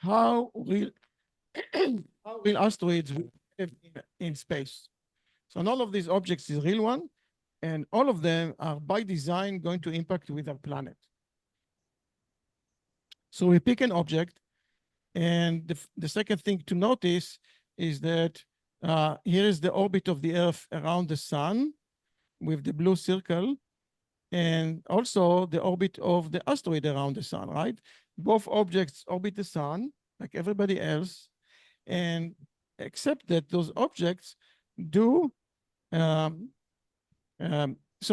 how real asteroids will live in space. So all of these objects is real one, and all of them are by design going to impact with our planet. So we pick an object, and the second thing to notice is that here is the orbit of the Earth around the sun with the blue circle, and also the orbit of the asteroid around the sun, right? Both objects orbit the sun like everybody else, and except that those objects do, so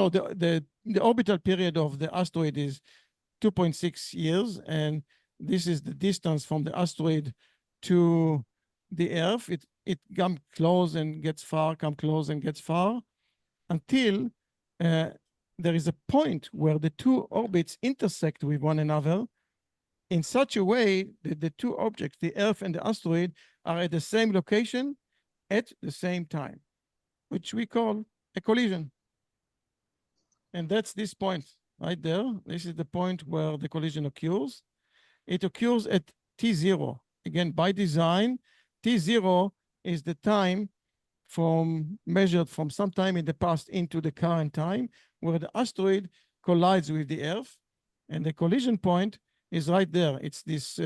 the orbital period of the asteroid is 2.6 years, and this is the distance from the asteroid to the Earth. It comes close and gets far, comes close and gets far, until there is a point where the two orbits intersect with one another in such a way that the two objects, the Earth and the asteroid, are at the same location at the same time, which we call a collision. And that's this point right there. This is the point where the collision occurs. It occurs at T0. Again, by design, T0 is the time measured from some time in the past into the current time, where the asteroid collides with the Earth. And the collision point is right there. It's this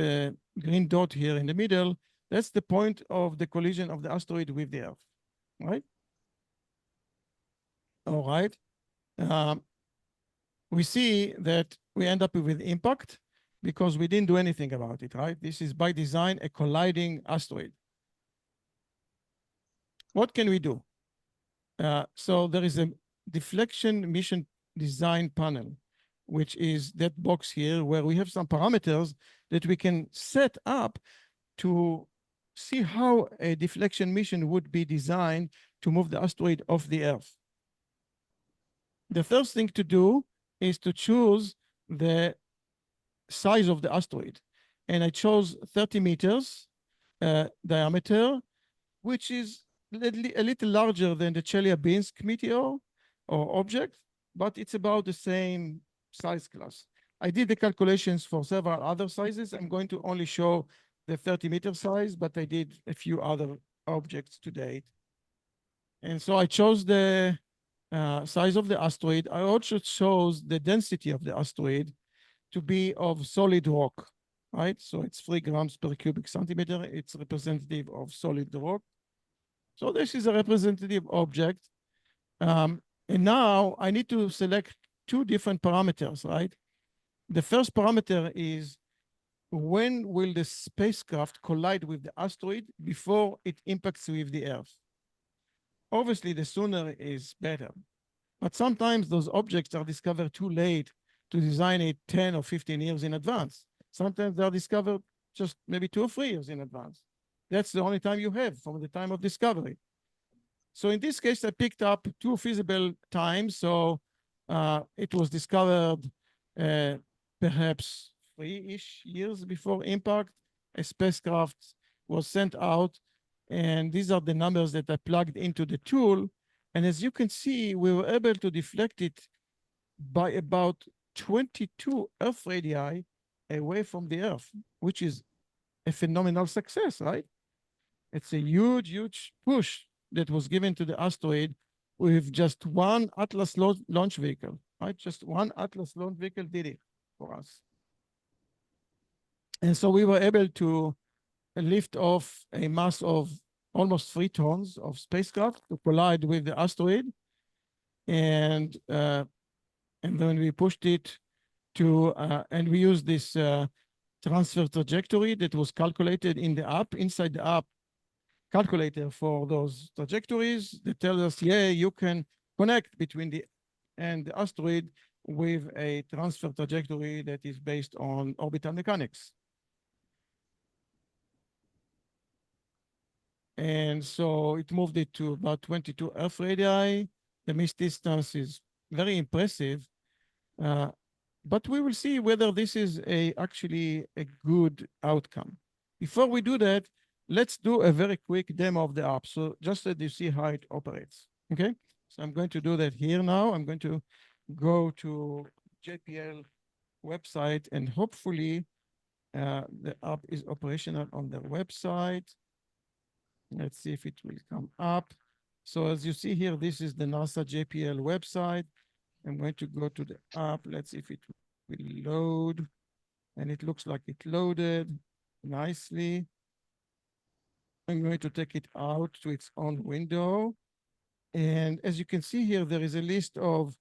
green dot here in the middle. That's the point of the collision of the asteroid with the Earth, right? All right. We see that we end up with impact because we didn't do anything about it, right? This is by design a colliding asteroid. What can we do? So there is a deflection mission design panel, which is that box here where we have some parameters that we can set up to see how a deflection mission would be designed to move the asteroid off the Earth. The first thing to do is to choose the size of the asteroid. And I chose 30 meters diameter, which is a little larger than the Chelyabinsk meteor or object, but it's about the same size class. I did the calculations for several other sizes. I'm going to only show the 30-meter size, but I did a few other objects to date. And so I chose the size of the asteroid. I also chose the density of the asteroid to be of solid rock, right? So it's 3 grams per cubic centimeter. It's representative of solid rock. So this is a representative object. And now I need to select 2 different parameters, right? The first parameter is when will the spacecraft collide with the asteroid before it impacts with the Earth? Obviously, the sooner is better. But sometimes those objects are discovered too late to design it 10 or 15 years in advance. Sometimes they're discovered just maybe 2 or 3 years in advance. That's the only time you have from the time of discovery. So in this case, I picked up 2 feasible times. So it was discovered perhaps 3-ish years before impact. A spacecraft was sent out, and these are the numbers that I plugged into the tool. And as you can see, we were able to deflect it by about 22 Earth radii away from the Earth, which is a phenomenal success, right? It's a huge, huge push that was given to the asteroid with just one Atlas launch vehicle, right? Just one Atlas launch vehicle did it for us. And so we were able to lift off a mass of almost 3 tons of spacecraft to collide with the asteroid. And then we pushed it to, and we used this transfer trajectory that was calculated in the app, inside the app calculator for those trajectories that tell us, yeah, you can connect between the asteroid with a transfer trajectory that is based on orbital mechanics. And so it moved it to about 22 Earth radii. The missed distance is very impressive. But we will see whether this is actually a good outcome. Before we do that, let's do a very quick demo of the app. So just that you see how it operates, okay? So I'm going to do that here now. I'm going to go to JPL website and hopefully the app is operational on their website. Let's see if it will come up. So as you see here, this is the NASA JPL website. I'm going to go to the app. Let's see if it will load. And it looks like it loaded nicely. I'm going to take it out to its own window. And as you can see here, there is a list of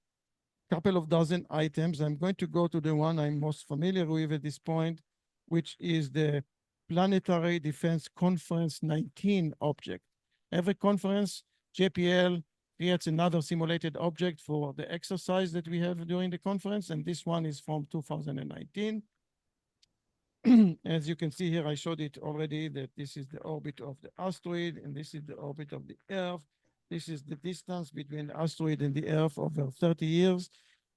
a couple of dozen items. I'm going to go to the one I'm most familiar with at this point, which is the Planetary Defense Conference 19 object. Every conference, JPL creates another simulated object for the exercise that we have during the conference, and this one is from 2019. As you can see here, I showed it already that this is the orbit of the asteroid, and this is the orbit of the Earth. This is the distance between the asteroid and the Earth over 30 years.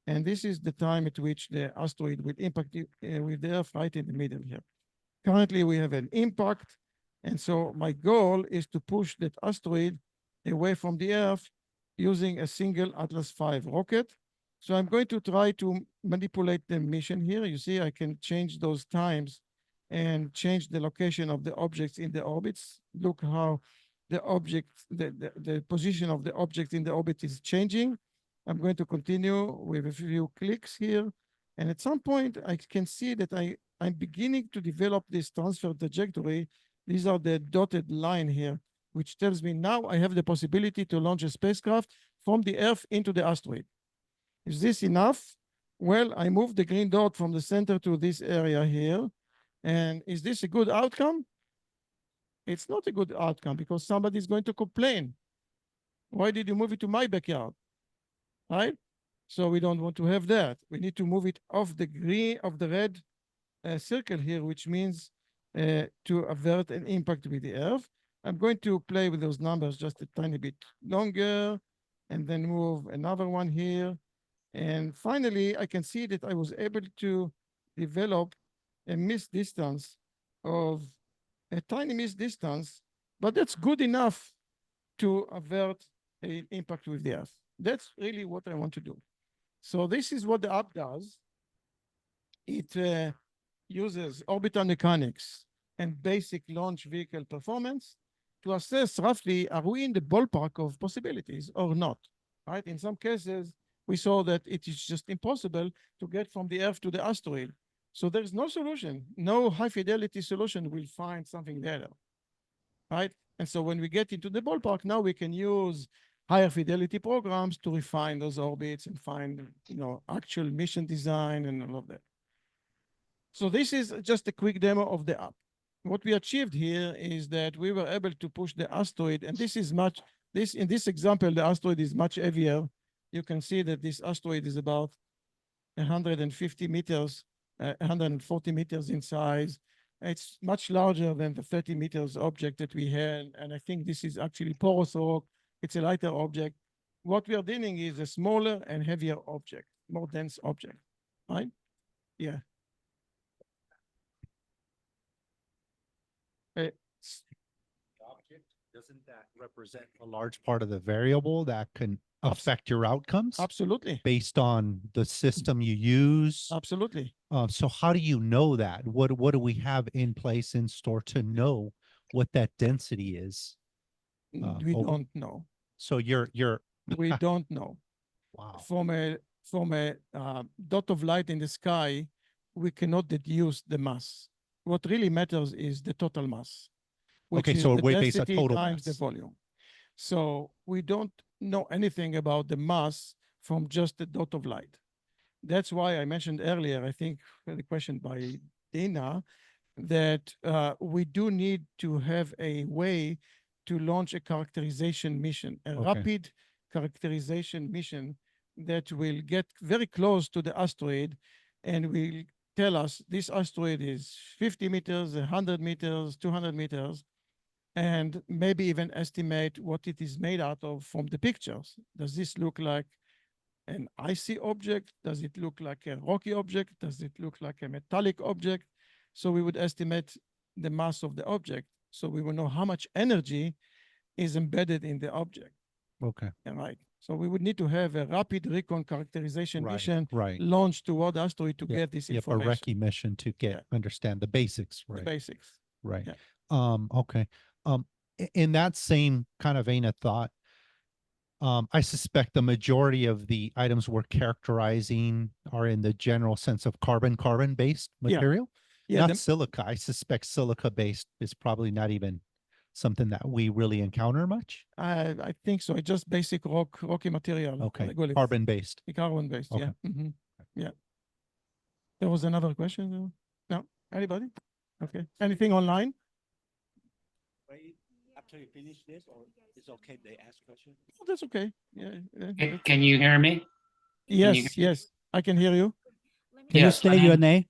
And this is the time at which the asteroid will impact with the Earth right in the middle here. Currently, we have an impact. And so my goal is to push that asteroid away from the Earth using a single Atlas V rocket. So I'm going to try to manipulate the mission here. You see, I can change those times and change the location of the objects in the orbits. Look how the object, the position of the object in the orbit is changing. I'm going to continue with a few clicks here. And at some point, I can see that I'm beginning to develop this transfer trajectory. These are the dotted line here, which tells me now I have the possibility to launch a spacecraft from the Earth into the asteroid. Is this enough? Well, I moved the green dot from the center to this area here. And is this a good outcome? It's not a good outcome because somebody is going to complain. Why did you move it to my backyard? Right? So we don't want to have that. We need to move it off the green, of the red circle here, which means to avert an impact with the Earth. I'm going to play with those numbers just a tiny bit longer and then move another one here. And finally, I can see that I was able to develop a missed distance of a tiny missed distance, but that's good enough to avert an impact with the Earth. That's really what I want to do. So this is what the app does. It uses orbital mechanics and basic launch vehicle performance to assess roughly, are we in the ballpark of possibilities or not, right? In some cases, we saw that it is just impossible to get from the Earth to the asteroid. So there's no solution. No high fidelity solution will find something there, right? And so when we get into the ballpark, now we can use higher fidelity programs to refine those orbits and find, actual mission design and all of that. So this is just a quick demo of the app. What we achieved here is that we were able to push the asteroid, and in this example, the asteroid is much heavier. You can see that this asteroid is about 150 meters, 140 meters in size. It's much larger than the 30 meters object that we had. And I think this is actually porous rock. It's a lighter object. What we are dealing is a smaller and heavier object, more dense object, right? Yeah. Object, doesn't that represent a large part of the variable that can affect your outcomes? Absolutely. Based on the system you use? Absolutely. So how do you know that? What do we have in place in store to know what that density is? We don't know. So you're We don't know. Wow. From a dot of light in the sky, we cannot deduce the mass. What really matters is the total mass, which Okay, is so the we're based on density total times the mass. volume. So we don't know anything about the mass from just the dot of light. That's why I mentioned earlier, I think the question by Dana, that we do need to have a way to launch a characterization mission, a rapid characterization mission that will get very close to the asteroid and will tell us this asteroid is 50 meters, 100 meters, 200 meters, and maybe even estimate what it is made out of from the pictures. Does this look like an icy object? Does it look like a rocky object? Does it look like a metallic object? So we would estimate the mass of the object. So we will know how much energy is embedded in the object. Okay. Right. So we would need to have a rapid recon characterization mission right. launched toward the asteroid to get this Yep, a information. recce mission to get understand the basics, right? The basics. Right. Yeah. Okay. In that same kind of vein of thought, I suspect the majority of the items we're characterizing are in the general sense of carbon based material, not silica. I suspect silica based is probably not even something that we really encounter much. I think so. It's just basic rocky material. Okay. Regolith. Carbon based. Carbon based. Okay. Yeah. Yeah. There was another question. No. Anybody? Okay. Anything online? After you finish this, or it's okay they ask questions? Oh, that's okay. Yeah. Can you hear me? Yes, yes, I can hear you. Can you Yes, state your name?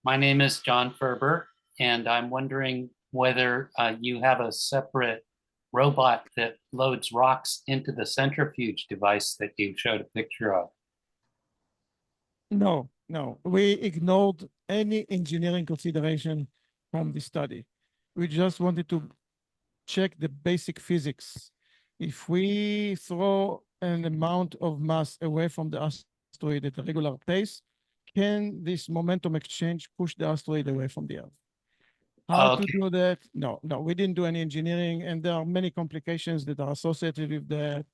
My name is John Ferber, and I'm wondering whether you have a separate robot that loads rocks into the centrifuge device that you showed a picture of. No. We ignored any engineering consideration from the study. We just wanted to check the basic physics. If we throw an amount of mass away from the asteroid at a regular pace, can this momentum exchange push the asteroid away from the Earth? How to do that? No, we didn't do any engineering, and there are many complications that are associated with that,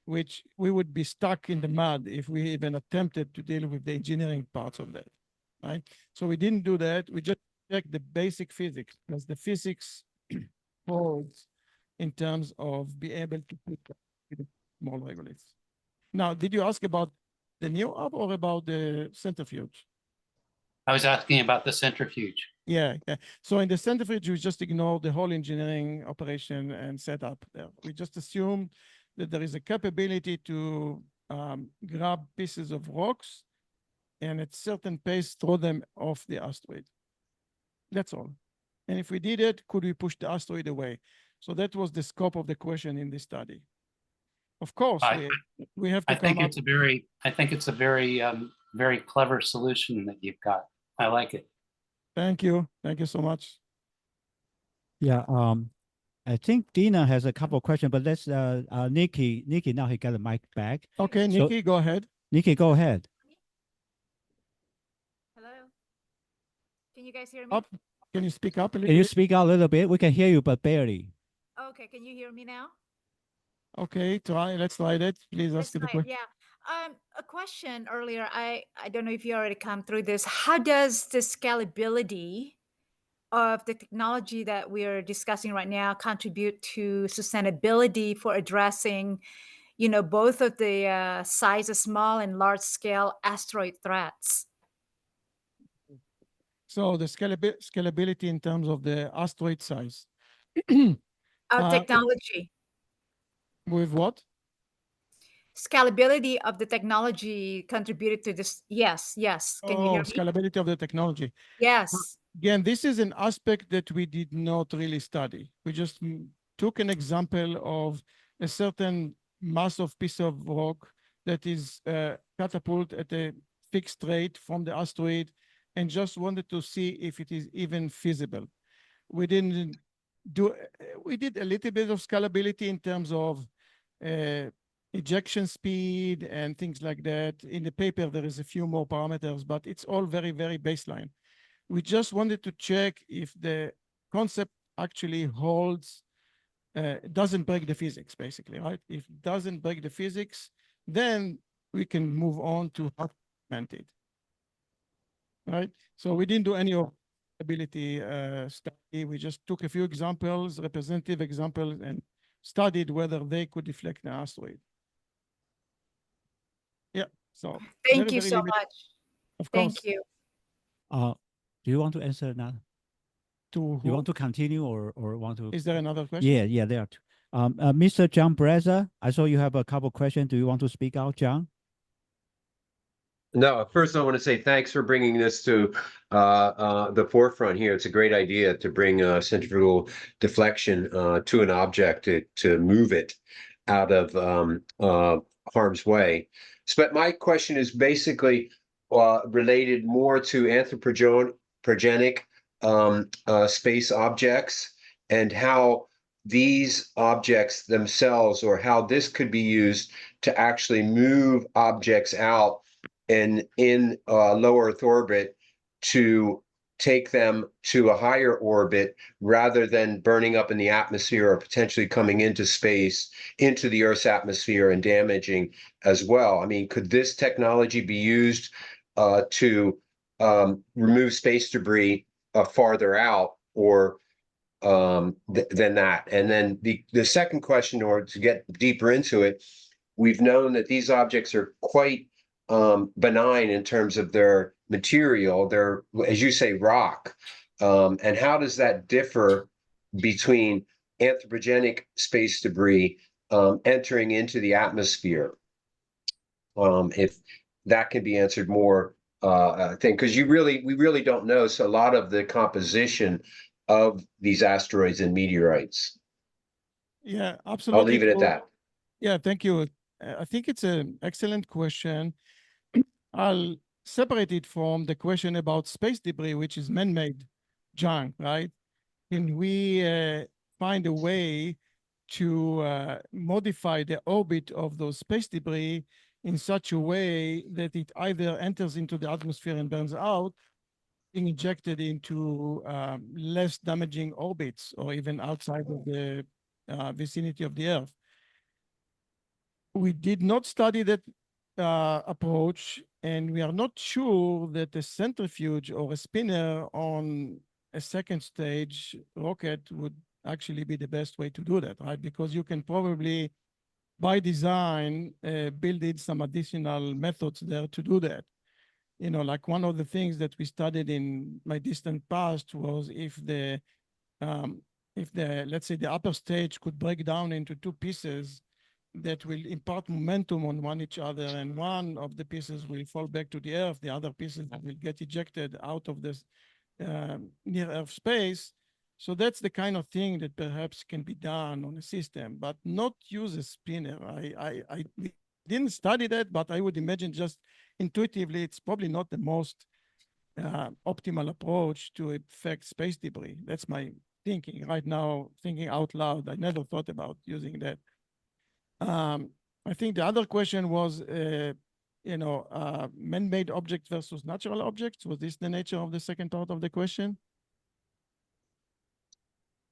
which we would be stuck in the mud if we even attempted to deal with the engineering parts of that, right? So we didn't do that. We just checked the basic physics, because the physics holds in terms of be able to put small regoliths. Now, did you ask about the new hub or about the centrifuge? I was asking about the centrifuge. Yeah. So in the centrifuge, we just ignore the whole engineering operation and setup there. We just assume that there is a capability to grab pieces of rocks and at certain pace throw them off the asteroid. That's all. And if we did it, could we push the asteroid away? So that was the scope of the question in this study. Of course, we have to come up. I think it's a very clever solution that you've got. I like it. Thank you. Thank you so much. Yeah. I think Dina has a couple of questions, but let's Nikki. Nikki, now he got the mic back. Okay, Nikki, go ahead. Nikki, go ahead. Hello. Can you guys hear me? Can you speak up a little Can you bit? speak out a little bit? We can hear you, but barely. Okay, can you hear me now? Okay, let's try that. Please ask the question. Yeah. A question earlier. I don't know if you already come through this. How does the scalability of the technology that we are discussing right now contribute to sustainability for addressing, both of the size of small and large scale asteroid threats? So the scalability in terms of the asteroid size. Of technology. With what? Scalability of the technology contributed to this. Yes. Can you hear me? Scalability of the technology. Yes. Again, this is an aspect that we did not really study. We just took an example of a certain mass of piece of rock that is catapulted at a fixed rate from the asteroid and just wanted to see if it is even feasible. We did a little bit of scalability in terms of ejection speed and things like that. In the paper, there is a few more parameters, but it's all very, very baseline. We just wanted to check if the concept actually holds, doesn't break the physics, basically, right? If it doesn't break the physics, then we can move on to how to implement it, right? So we didn't do any of ability study. We just took a few examples, representative examples, and studied whether they could deflect an asteroid. Yeah, so Thank you so much. Of Thank course. you. Do you want to answer now? To you want to continue or want to? Is there another question? Yeah, there are two. Mr. John Breza, I saw you have a couple questions. Do you want to speak out, John? No, first I want to say thanks for bringing this to the forefront here. It's a great idea to bring centrifugal deflection to an object to move it out of harm's way. But my question is basically related more to anthropogenic space objects and how these objects themselves, or how this could be used to actually move objects out and in low Earth orbit to take them to a higher orbit rather than burning up in the atmosphere or potentially coming into space, into the Earth's atmosphere and damaging as well. I mean, could this technology be used to remove space debris farther out or than that? And then the second question, or to get deeper into it, we've known that these objects are quite benign in terms of their material. They're, as you say, rock. And how does that differ between anthropogenic space debris entering into the atmosphere? If that can be answered more, I think, because we really don't know a lot of the composition of these asteroids and meteorites. Yeah, absolutely. I'll leave it at that. Yeah, thank you. I think it's an excellent question. I'll separate it from the question about space debris, which is man-made junk, right? Can we find a way to modify the orbit of those space debris in such a way that it either enters into the atmosphere and burns out, being injected into less damaging orbits or even outside of the vicinity of the Earth? We did not study that approach, and we are not sure that a centrifuge or a spinner on a second stage rocket would actually be the best way to do that, right? Because you can probably, by design, build in some additional methods there to do that. You know, like one of the things that we studied in my distant past was if the, let's say the upper stage could break down into two pieces that will impart momentum on one each other, and one of the pieces will fall back to the Earth, the other pieces will get ejected out of this near Earth space. So that's the kind of thing that perhaps can be done on a system, but not use a spinner. I didn't study that, but I would imagine just intuitively, it's probably not the most optimal approach to affect space debris. That's my thinking right now, thinking out loud. I never thought about using that. I think the other question was, man-made objects versus natural objects. Was this the nature of the second part of the question?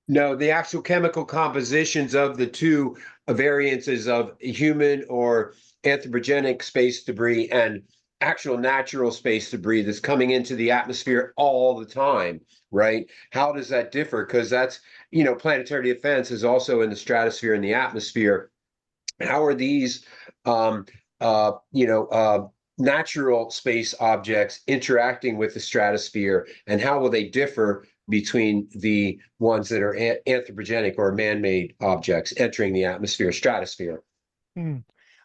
No, the actual chemical compositions of the two variances of human or anthropogenic space debris and actual natural space debris that's coming into the atmosphere all the time, right? How does that differ? Because that's, planetary defense is also in the stratosphere and the atmosphere. How are these, natural space objects interacting with the stratosphere, and how will they differ between the ones that are anthropogenic or man-made objects entering the atmosphere, stratosphere?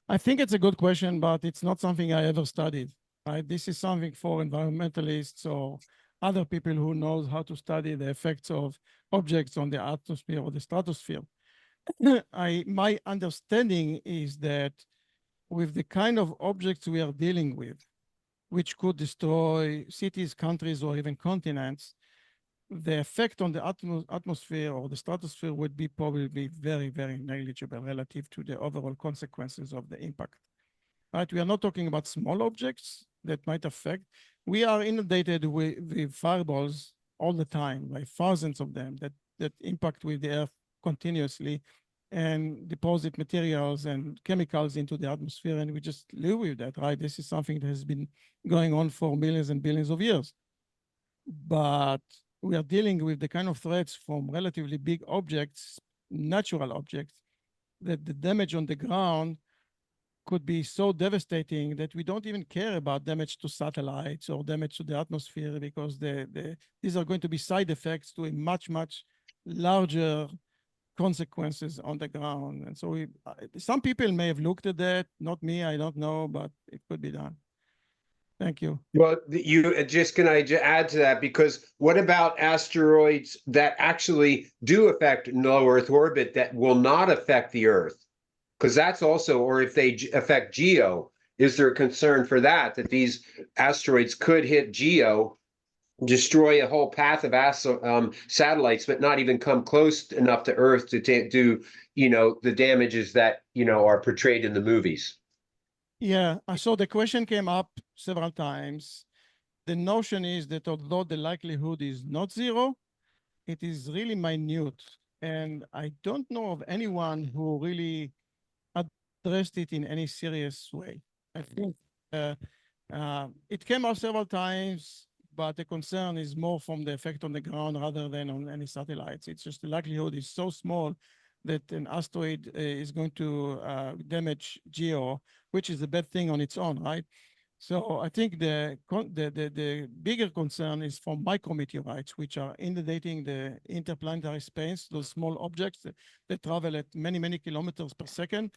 I think it's a good question, but it's not something I ever studied. Right? This is something for environmentalists or other people who knows how to study the effects of objects on the atmosphere or the stratosphere. My understanding is that with the kind of objects we are dealing with, which could destroy cities, countries, or even continents, the effect on the atmosphere or the stratosphere would be probably very, very negligible relative to the overall consequences of the impact. Right? We are not talking about small objects that might affect. We are inundated with fireballs all the time, like thousands of them that impact with the Earth continuously and deposit materials and chemicals into the atmosphere, and we just live with that, right? This is something that has been going on for millions and billions of years. But we are dealing with the kind of threats from relatively big objects, natural objects, that the damage on the ground could be so devastating that we don't even care about damage to satellites or damage to the atmosphere, because these are going to be side effects to a much, much larger consequences on the ground. And so some people may have looked at that, not me, I don't know, but it could be done. Thank you. Well, can I add to that? Because what about asteroids that actually do affect low Earth orbit that will not affect the Earth? Because that's also, or if they affect GEO, is there a concern for that these asteroids could hit GEO, destroy a whole path of satellites, but not even come close enough to Earth to do, the damages that, are portrayed in the movies? Yeah, so the question came up several times. The notion is that although the likelihood is not zero, it is really minute. And I don't know of anyone who really addressed it in any serious way. I think it came up several times, but the concern is more from the effect on the ground rather than on any satellites. It's just the likelihood is so small that an asteroid is going to damage GEO, which is a bad thing on its own, right? So I think the bigger concern is from micrometeorites, which are inundating the interplanetary space, those small objects that travel at many, many kilometers per second.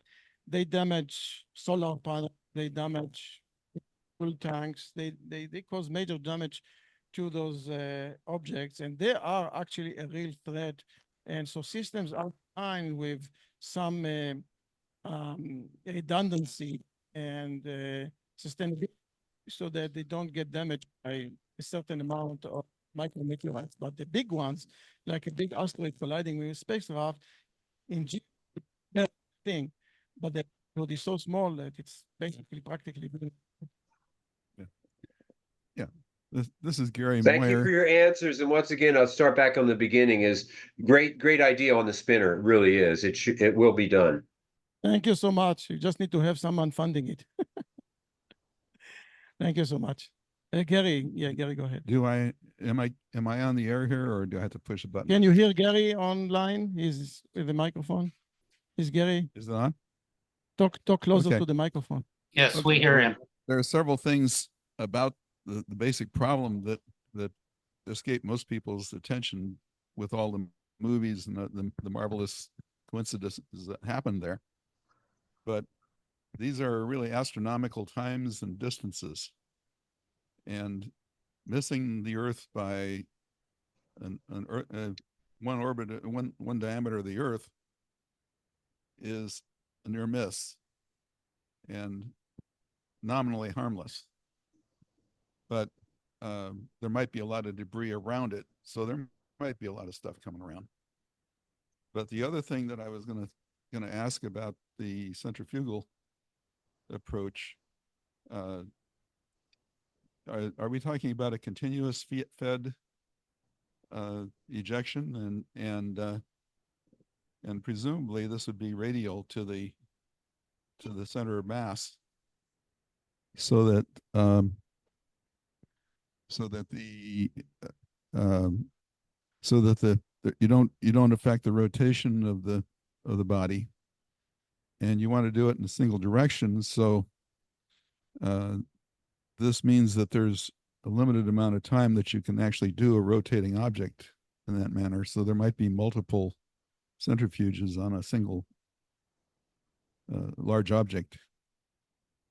They damage solar panels, they damage fuel tanks, they cause major damage to those objects, and they are actually a real threat. And so systems are designed with some redundancy and sustainability so that they don't get damaged by a certain amount of micrometeorites. But the big ones, like a big asteroid colliding with a spacecraft, in that thing, but the road is so small that it's basically practically. Yeah. This is Gary Thank you Moyer. for your answers. And once again, I'll start back on the beginning. Is great idea on the spinner. It really is. It will be done. Thank you so much. You just need to have someone funding it. Thank you so much. Gary, Gary, go ahead. Am I on the air here, or do I have to push a button? Can you hear Gary online? He's with the microphone. Is Gary? Is it on? Talk closer to the microphone. Yes, we hear him. There are several things about the basic problem that escape most people's attention with all the movies and the marvelous coincidences that happened there. But these are really astronomical times and distances, and missing the Earth by one orbit, one diameter of the Earth is a near miss and nominally harmless. But there might be a lot of debris around it, so there might be a lot of stuff coming around. But the other thing that I was going to ask about the centrifugal approach, are we talking about a continuous fed ejection, and presumably this would be radial to the center of mass, so that you don't affect the rotation of the body, and you want to do it in a single direction. So this means that there's a limited amount of time that you can actually do a rotating object in that manner. So there might be multiple centrifuges on a single large object.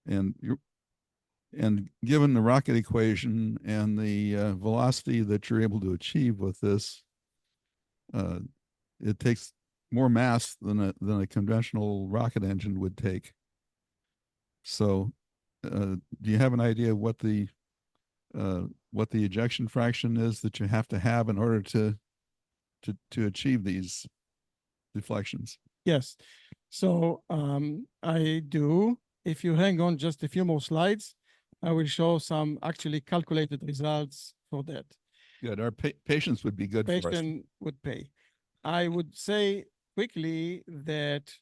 And given the rocket equation and the velocity that you're able to achieve with this, it takes more mass than a conventional rocket engine would take. So do you have an idea what the what the ejection fraction is that you have to have in order to achieve these deflections? Yes. So I do. If you hang on just a few more slides, I will show some actually calculated results for that. Good. Our patients would be good for us. Patient would pay. I would say quickly that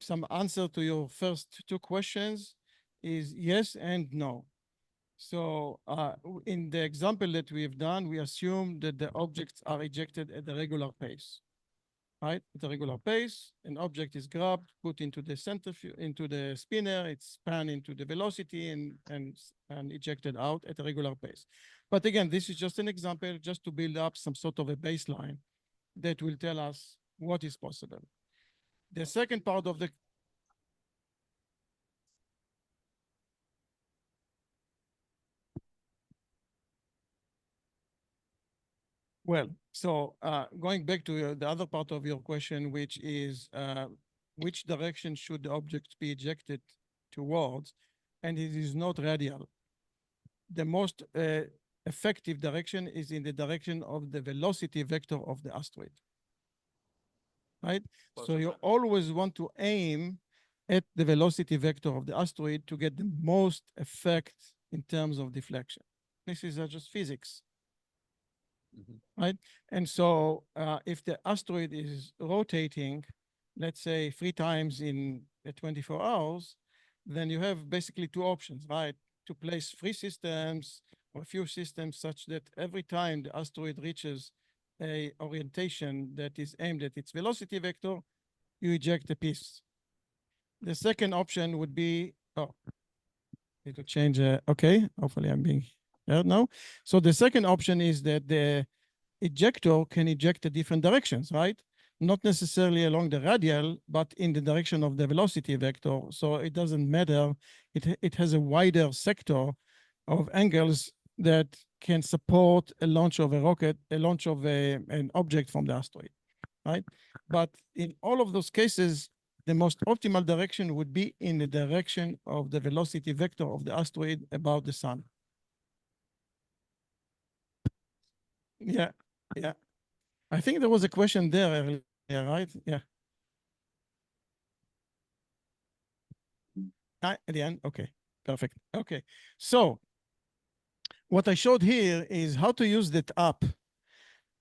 some answer to your first two questions is yes and no. So in the example that we have done, we assume that the objects are ejected at the regular pace, right? At the regular pace, an object is grabbed, put into the centrifuge, into the spinner, it's spun into the velocity and ejected out at a regular pace. But again, this is just an example, just to build up some sort of a baseline that will tell us what is possible. The second part of the Well, so going back to the other part of your question, which is which direction should the object be ejected towards, and it is not radial. The most effective direction is in the direction of the velocity vector of the asteroid, right? So you always want to aim at the velocity vector of the asteroid to get the most effect in terms of deflection. This is just physics. Right? And so if the asteroid is rotating, let's say 3 times in 24 hours, then you have basically 2 options, right? To place 3 systems or a few systems such that every time the asteroid reaches a orientation that is aimed at its velocity vector, you eject a piece. The second option would be, need to change, okay, hopefully I'm being heard now. So the second option is that the ejector can eject at different directions, right? Not necessarily along the radial, but in the direction of the velocity vector. So it doesn't matter. It has a wider sector of angles that can support a launch of a rocket, a launch of an object from the asteroid, right? But in all of those cases, the most optimal direction would be in the direction of the velocity vector of the asteroid about the sun. Yeah. Yeah, I think there was a question there earlier, right? Yeah. At the end, okay, perfect. Okay, so what I showed here is how to use that app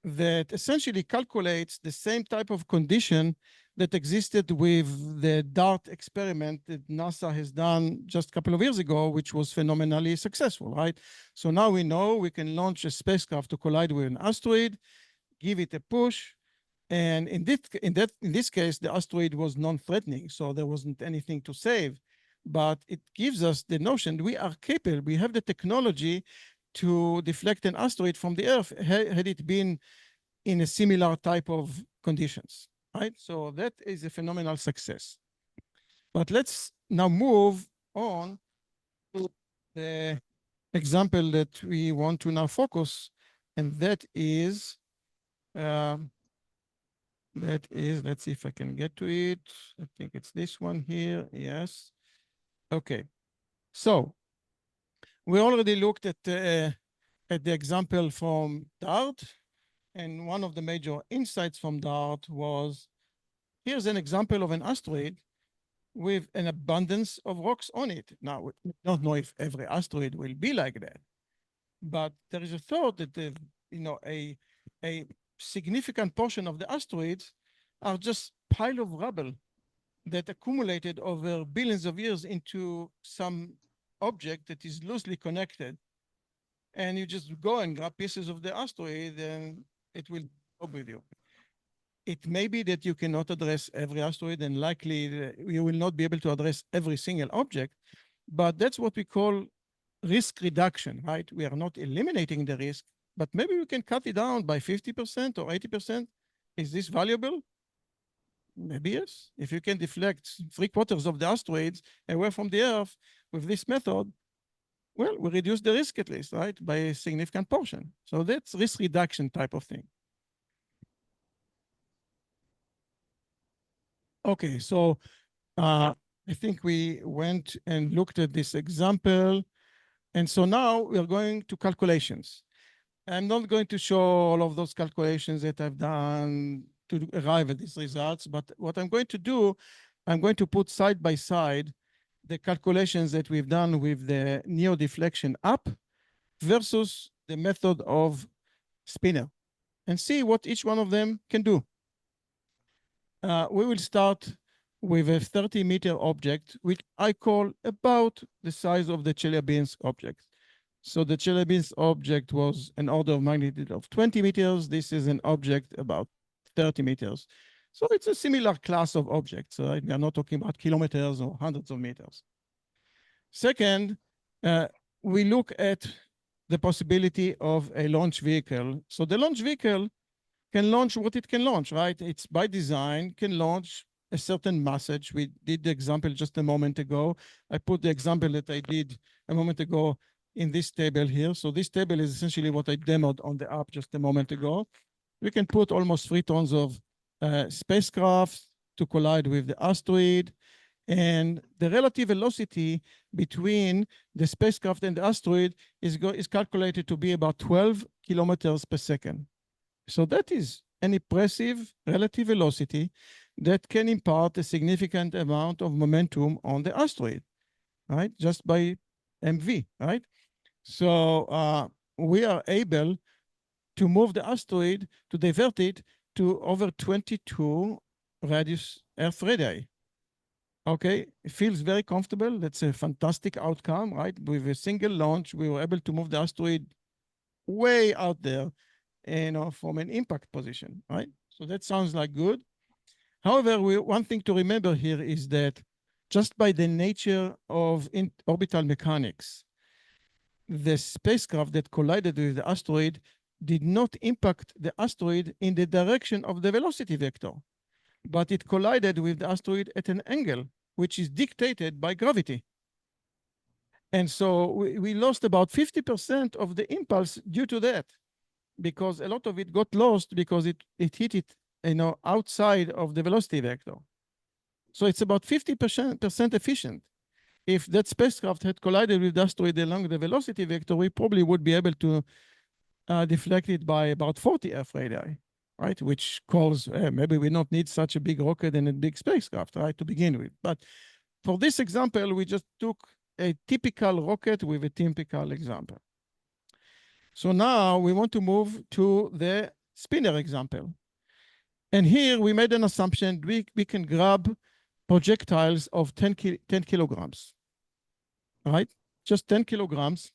that essentially calculates the same type of condition that existed with the DART experiment that NASA has done just a couple of years ago, which was phenomenally successful, right? So now we know we can launch a spacecraft to collide with an asteroid, give it a push, and in this case, the asteroid was non-threatening, so there wasn't anything to save. But it gives us the notion we are capable, we have the technology to deflect an asteroid from the Earth had it been in a similar type of conditions, right? So that is a phenomenal success. But let's now move on to the example that we want to now focus, and that is, let's see if I can get to it. I think it's this one here. Yes. Okay. So we already looked at the example from DART, and one of the major insights from DART was, here's an example of an asteroid with an abundance of rocks on it. Now, we don't know if every asteroid will be like that, but there is a thought that a significant portion of the asteroids are just pile of rubble that accumulated over billions of years into some object that is loosely connected. And you just go and grab pieces of the asteroid and it will go with you. It may be that you cannot address every asteroid, and likely you will not be able to address every single object, but that's what we call risk reduction, right? We are not eliminating the risk, but maybe we can cut it down by 50% or 80%. Is this valuable? Maybe yes. If you can deflect 3/4 of the asteroids away from the Earth with this method, well, we reduce the risk at least, right? By a significant portion. So that's risk reduction type of thing. Okay, so I think we went and looked at this example. And so now we are going to calculations. I'm not going to show all of those calculations that I've done to arrive at these results, but what I'm going to do, I'm going to put side by side the calculations that we've done with the neo-deflection up versus the method of spinner and see what each one of them can do. We will start with a 30-meter object, which I call about the size of the Chelyabinsk object. So the Chelyabinsk object was an order of magnitude of 20 meters. This is an object about 30 meters. So it's a similar class of objects, right? We are not talking about kilometers or hundreds of meters. Second, we look at the possibility of a launch vehicle. So the launch vehicle can launch what it can launch, right? It's by design, can launch a certain message. We did the example just a moment ago. I put the example that I did a moment ago in this table here. So this table is essentially what I demoed on the app just a moment ago. We can put almost 3 tons of spacecraft to collide with the asteroid. And the relative velocity between the spacecraft and the asteroid is calculated to be about 12 kilometers per second. So that is an impressive relative velocity that can impart a significant amount of momentum on the asteroid, right? Just by MV, right? So we are able to move the asteroid, to divert it to over 22 radius Earth radii. Okay, it feels very comfortable. That's a fantastic outcome, right? With a single launch, we were able to move the asteroid way out there, from an impact position, right? So that sounds like good. However, one thing to remember here is that just by the nature of orbital mechanics, the spacecraft that collided with the asteroid did not impact the asteroid in the direction of the velocity vector, but it collided with the asteroid at an angle, which is dictated by gravity. And so we lost about 50% of the impulse due to that, because a lot of it got lost because it hit it, outside of the velocity vector. So it's about 50% efficient. If that spacecraft had collided with the asteroid along the velocity vector, we probably would be able to deflect it by about 40 Earth radii, right? Which calls, maybe we don't need such a big rocket and a big spacecraft, right, to begin with. But for this example, we just took a typical rocket with a typical example. So now we want to move to the spinner example. And here we made an assumption we can grab projectiles of 10 kilograms, right? Just 10 kilograms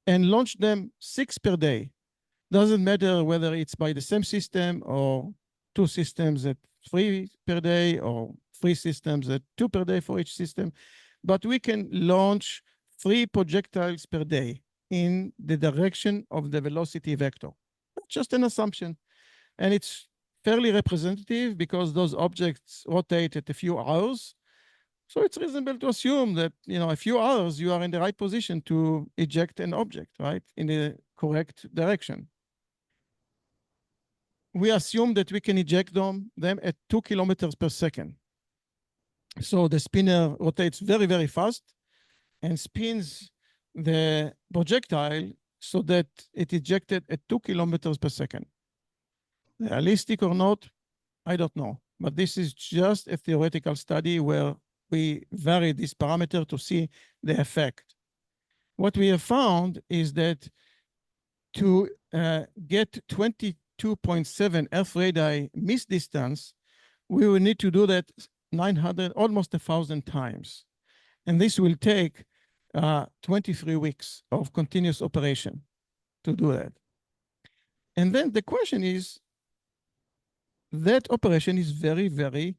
and launch them 6 per day. Doesn't matter whether it's by the same system or 2 systems at 3 per day or 3 systems at 2 per day for each system. But we can launch 3 projectiles per day in the direction of the velocity vector. Just an assumption. And it's fairly representative because those objects rotate at a few hours. So it's reasonable to assume that, a few hours you are in the right position to eject an object, right, in the correct direction. We assume that we can eject them at 2 kilometers per second. So the spinner rotates very, very fast and spins the projectile so that it ejected at 2 kilometers per second. Realistic or not, I don't know. But this is just a theoretical study where we vary this parameter to see the effect. What we have found is that to get 22.7 Earth radii miss distance, we will need to do that 900, almost 1,000 times. And this will take 23 weeks of continuous operation to do that. And then the question is, that operation is very, very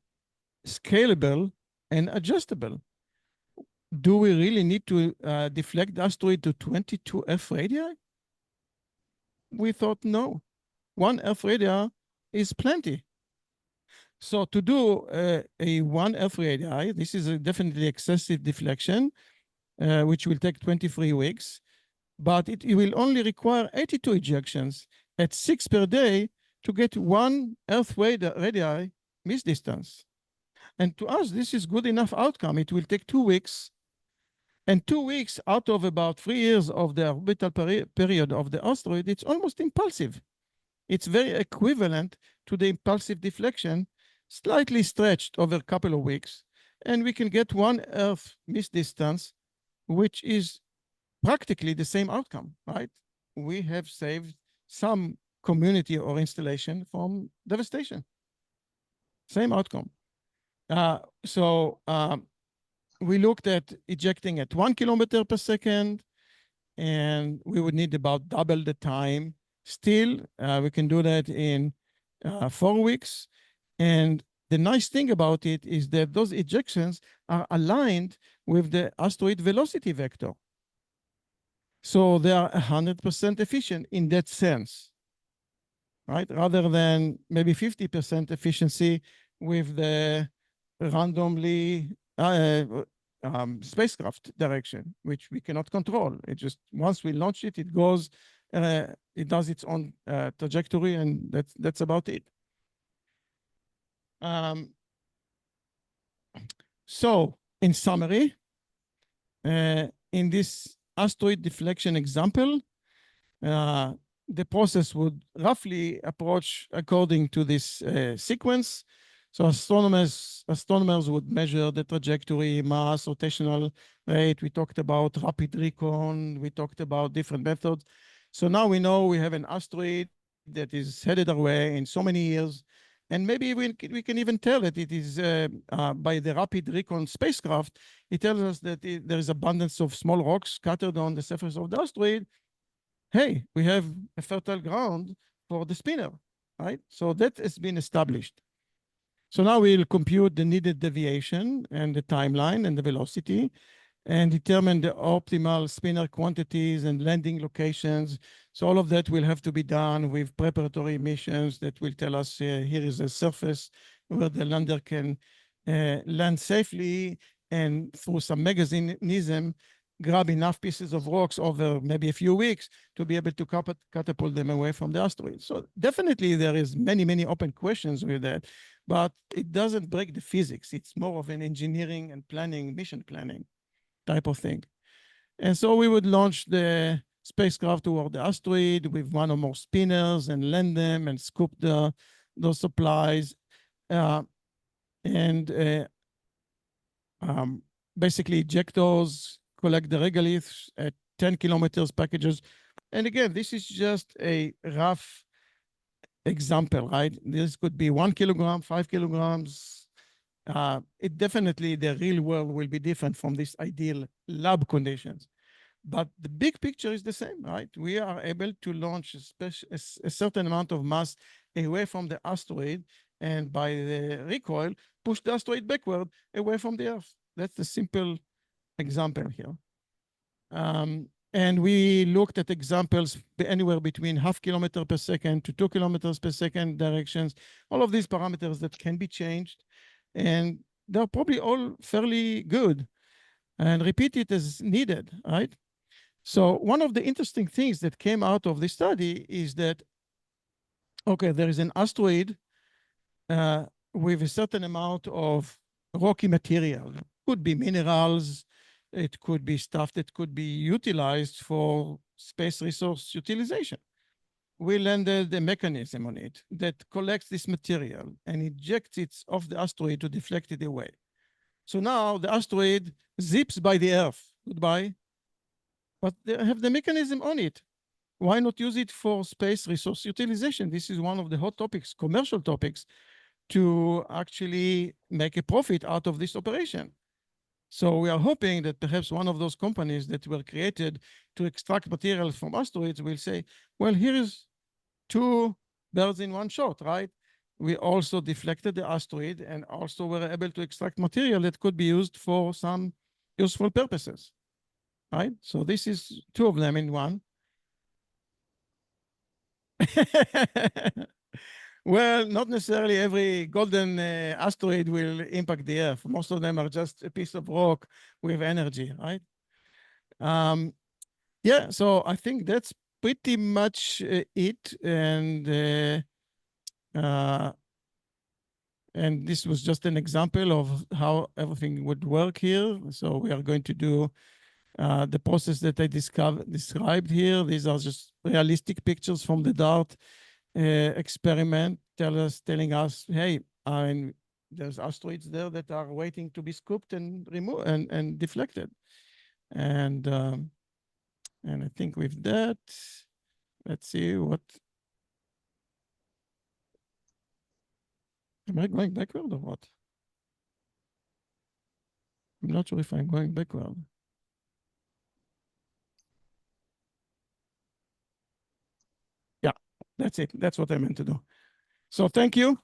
scalable and adjustable. Do we really need to deflect the asteroid to 22 Earth radii? We thought no. 1 Earth radii is plenty. So to do a 1 Earth radii, this is a definitely excessive deflection, which will take 23 weeks, but it will only require 82 ejections at 6 per day to get 1 Earth radii miss distance. And to us, this is good enough outcome. It will take 2 weeks And 2 weeks out of about 3 years of the orbital period of the asteroid, it's almost impulsive. It's very equivalent to the impulsive deflection, slightly stretched over a couple of weeks. And we can get 1 Earth miss distance, which is practically the same outcome, right? We have saved some community or installation from devastation. Same outcome. We looked at ejecting at 1 kilometer per second, and we would need about double the time. Still, we can do that in 4 weeks. And the nice thing about it is that those ejections are aligned with the asteroid velocity vector. So they are 100% efficient in that sense, right? Rather than maybe 50% efficiency with the randomly spacecraft direction, which we cannot control. It just, once we launch it, it goes, it does its own trajectory, and that's about it. So in summary, in this asteroid deflection example, the process would roughly approach according to this sequence. So astronomers would measure the trajectory, mass, rotational rate. We talked about rapid recon. We talked about different methods. So now we know we have an asteroid that is headed our way in so many years. And maybe we can even tell that it is by the rapid recon spacecraft. It tells us that there is abundance of small rocks scattered on the surface of the asteroid. Hey, we have a fertile ground for the spinner, right? So that has been established. So now we'll compute the needed deviation and the timeline and the velocity and determine the optimal spinner quantities and landing locations. So all of that will have to be done with preparatory missions that will tell us here is a surface where the lander can land safely, and through some mechanism, grab enough pieces of rocks over maybe a few weeks to be able to catapult them away from the asteroid. So definitely there is many open questions with that, but it doesn't break the physics. It's more of an engineering and planning, mission planning type of thing. And so we would launch the spacecraft toward the asteroid with 1 or more spinners and land them and scoop those supplies. Basically eject those, collect the regoliths at 10 kilometers packages. And again, this is just a rough example, right? This could be 1 kilogram, 5 kilograms. It definitely, the real world will be different from these ideal lab conditions. But the big picture is the same, right? We are able to launch a certain amount of mass away from the asteroid, and by the recoil, push the asteroid backward away from the Earth. That's the simple example here. And we looked at examples anywhere between 0.5 kilometer per second to 2 kilometers per second directions, all of these parameters that can be changed. And they're probably all fairly good, and repeat it as needed, right? So one of the interesting things that came out of this study is that, okay, there is an asteroid with a certain amount of rocky material. It could be minerals, it could be stuff that could be utilized for space resource utilization. We landed a mechanism on it that collects this material and ejects it off the asteroid to deflect it away. So now the asteroid zips by the Earth, goodbye, but they have the mechanism on it. Why not use it for space resource utilization? This is one of the hot topics, commercial topics, to actually make a profit out of this operation. So we are hoping that perhaps one of those companies that were created to extract materials from asteroids will say, well, here is 2 birds in 1 shot, right? We also deflected the asteroid and also were able to extract material that could be used for some useful purposes, right? So this is 2 of them in 1. Well, not necessarily every golden asteroid will impact the Earth. Most of them are just a piece of rock with energy, right? Yeah, so I think that's pretty much it. And this was just an example of how everything would work here. So we are going to do The process that I described here, these are just realistic pictures from the DART experiment, telling us, hey, there's asteroids there that are waiting to be scooped and removed and deflected. And I think with that, let's see what. Am I going backward or what? I'm not sure if I'm going backward. Yeah, that's it. That's what I meant to do. So thank you.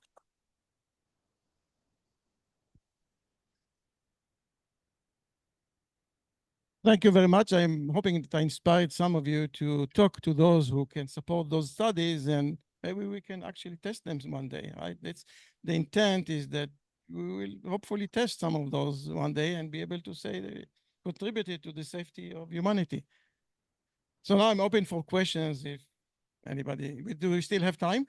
Thank you very much. I'm hoping that I inspired some of you to talk to those who can support those studies, and maybe we can actually test them one day, right? The intent is that we will hopefully test some of those one day and be able to say they contributed to the safety of humanity. So now I'm open for questions if anybody, do we still have time?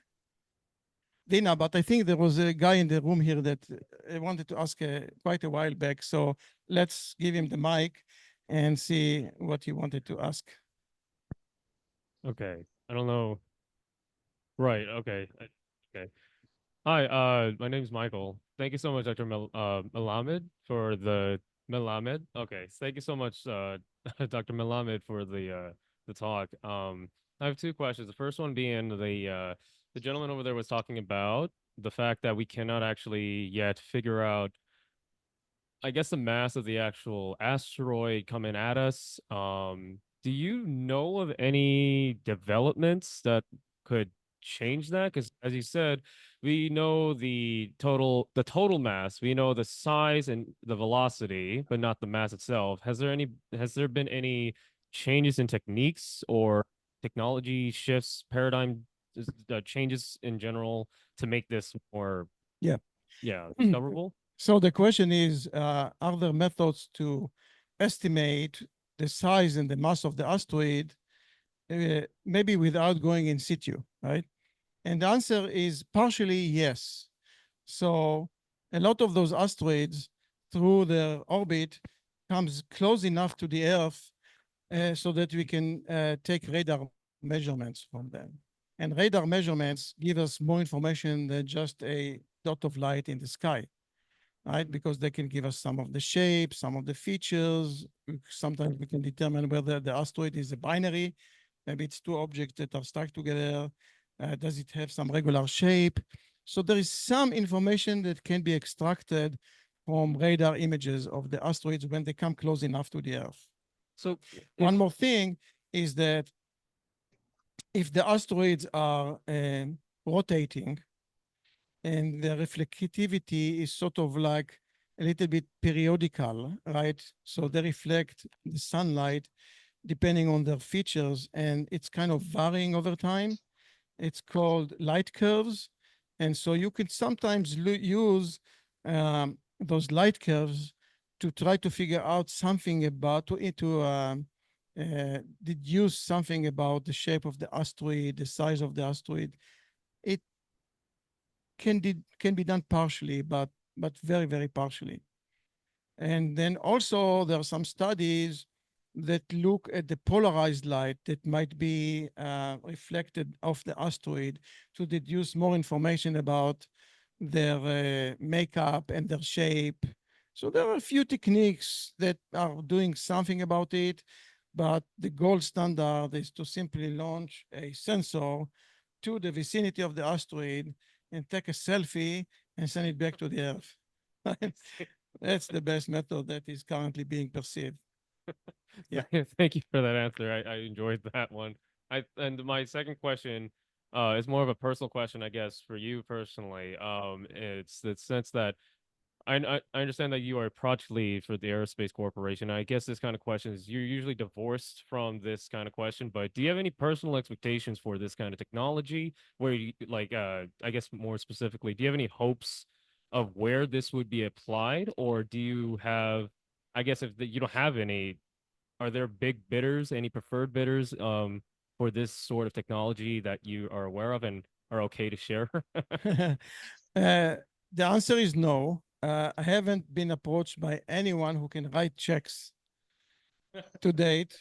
Dina, but I think there was a guy in the room here that I wanted to ask quite a while back. So let's give him the mic and see what he wanted to ask. Okay. I don't know. Right. Okay. Okay. Hi. My name is Michael. Thank you so much, Dr. Melamed, for the Melamed. Okay. Thank you so much, Dr. Melamed, for the talk. I have two questions. The first one being the gentleman over there was talking about the fact that we cannot actually yet figure out, I guess, the mass of the actual asteroid coming at us. Do you know of any developments that could change that? Because as you said, we know the total mass, we know the size and the velocity, but not the mass itself. Has there been any changes in techniques or technology shifts, paradigm changes in general to make this more discoverable? So the question is, are there methods to estimate the size and the mass of the asteroid, maybe without going in situ, right? And the answer is partially yes. So a lot of those asteroids through their orbit comes close enough to the Earth so that we can take radar measurements from them. And radar measurements give us more information than just a dot of light in the sky, right? Because they can give us some of the shapes, some of the features. Sometimes we can determine whether the asteroid is a binary. Maybe it's two objects that are stuck together. Does it have some regular shape? So there is some information that can be extracted from radar images of the asteroids when they come close enough to the Earth. So one more thing is that if the asteroids are rotating and the reflectivity is sort of like a little bit periodical, right? So they reflect the sunlight depending on their features, and it's kind of varying over time. It's called light curves. And so you can sometimes use those light curves to try to figure out something about, deduce something about the shape of the asteroid, the size of the asteroid. It can be done partially, but very, very partially. And then also there are some studies that look at the polarized light that might be reflected off the asteroid to deduce more information about their makeup and their shape. So there are a few techniques that are doing something about it, but the gold standard is to simply launch a sensor to the vicinity of the asteroid and take a selfie and send it back to the Earth. That's the best method that is currently being perceived. Yeah. Thank you for that answer. I enjoyed that one. And my second question is more of a personal question, I guess, for you personally. It's the sense that I understand that you are a project lead for the Aerospace Corporation. I guess this kind of question is, you're usually divorced from this kind of question, but do you have any personal expectations for this kind of technology? Where you like, I guess more specifically, do you have any hopes of where this would be applied, or do you have, I guess if you don't have any, are there big bidders, any preferred bidders for this sort of technology that you are aware of and are okay to share? The answer is no. I haven't been approached by anyone who can write checks to date.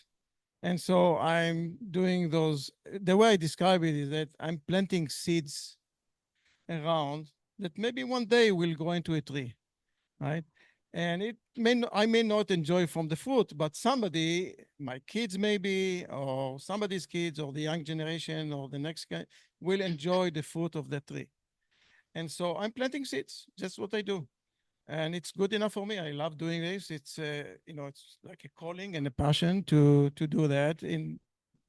And so I'm doing those. The way I describe it is that I'm planting seeds around that maybe one day will grow into a tree, right? And I may not enjoy from the fruit, but somebody, my kids maybe, or somebody's kids, or the young generation, or the next guy, will enjoy the fruit of the tree. And so I'm planting seeds. That's what I do. And it's good enough for me. I love doing this. It's, it's like a calling and a passion to do that, in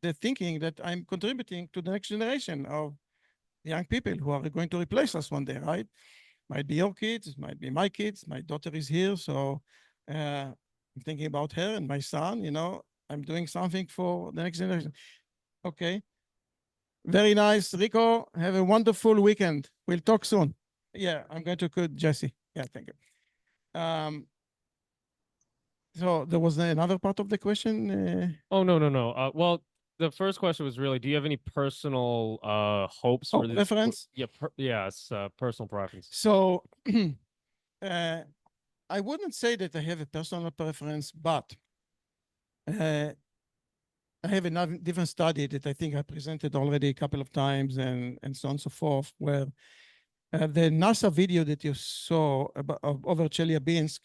the thinking that I'm contributing to the next generation of young people who are going to replace us one day, right? Might be your kids, might be my kids. My daughter is here, so I'm thinking about her and my son. I'm doing something for the next generation. Okay. Very nice, Rico. Have a wonderful weekend. We'll talk soon. Yeah, I'm going to call Jesse. Yeah, thank you. So there was another part of the question. Oh, no. Well, the first question was really, do you have any personal hopes for this? Preference? Yeah, yes, personal preference. So I wouldn't say that I have a personal preference, but I have another different study that I think I presented already a couple of times, and so on and so forth, where the NASA video that you saw over Chelyabinsk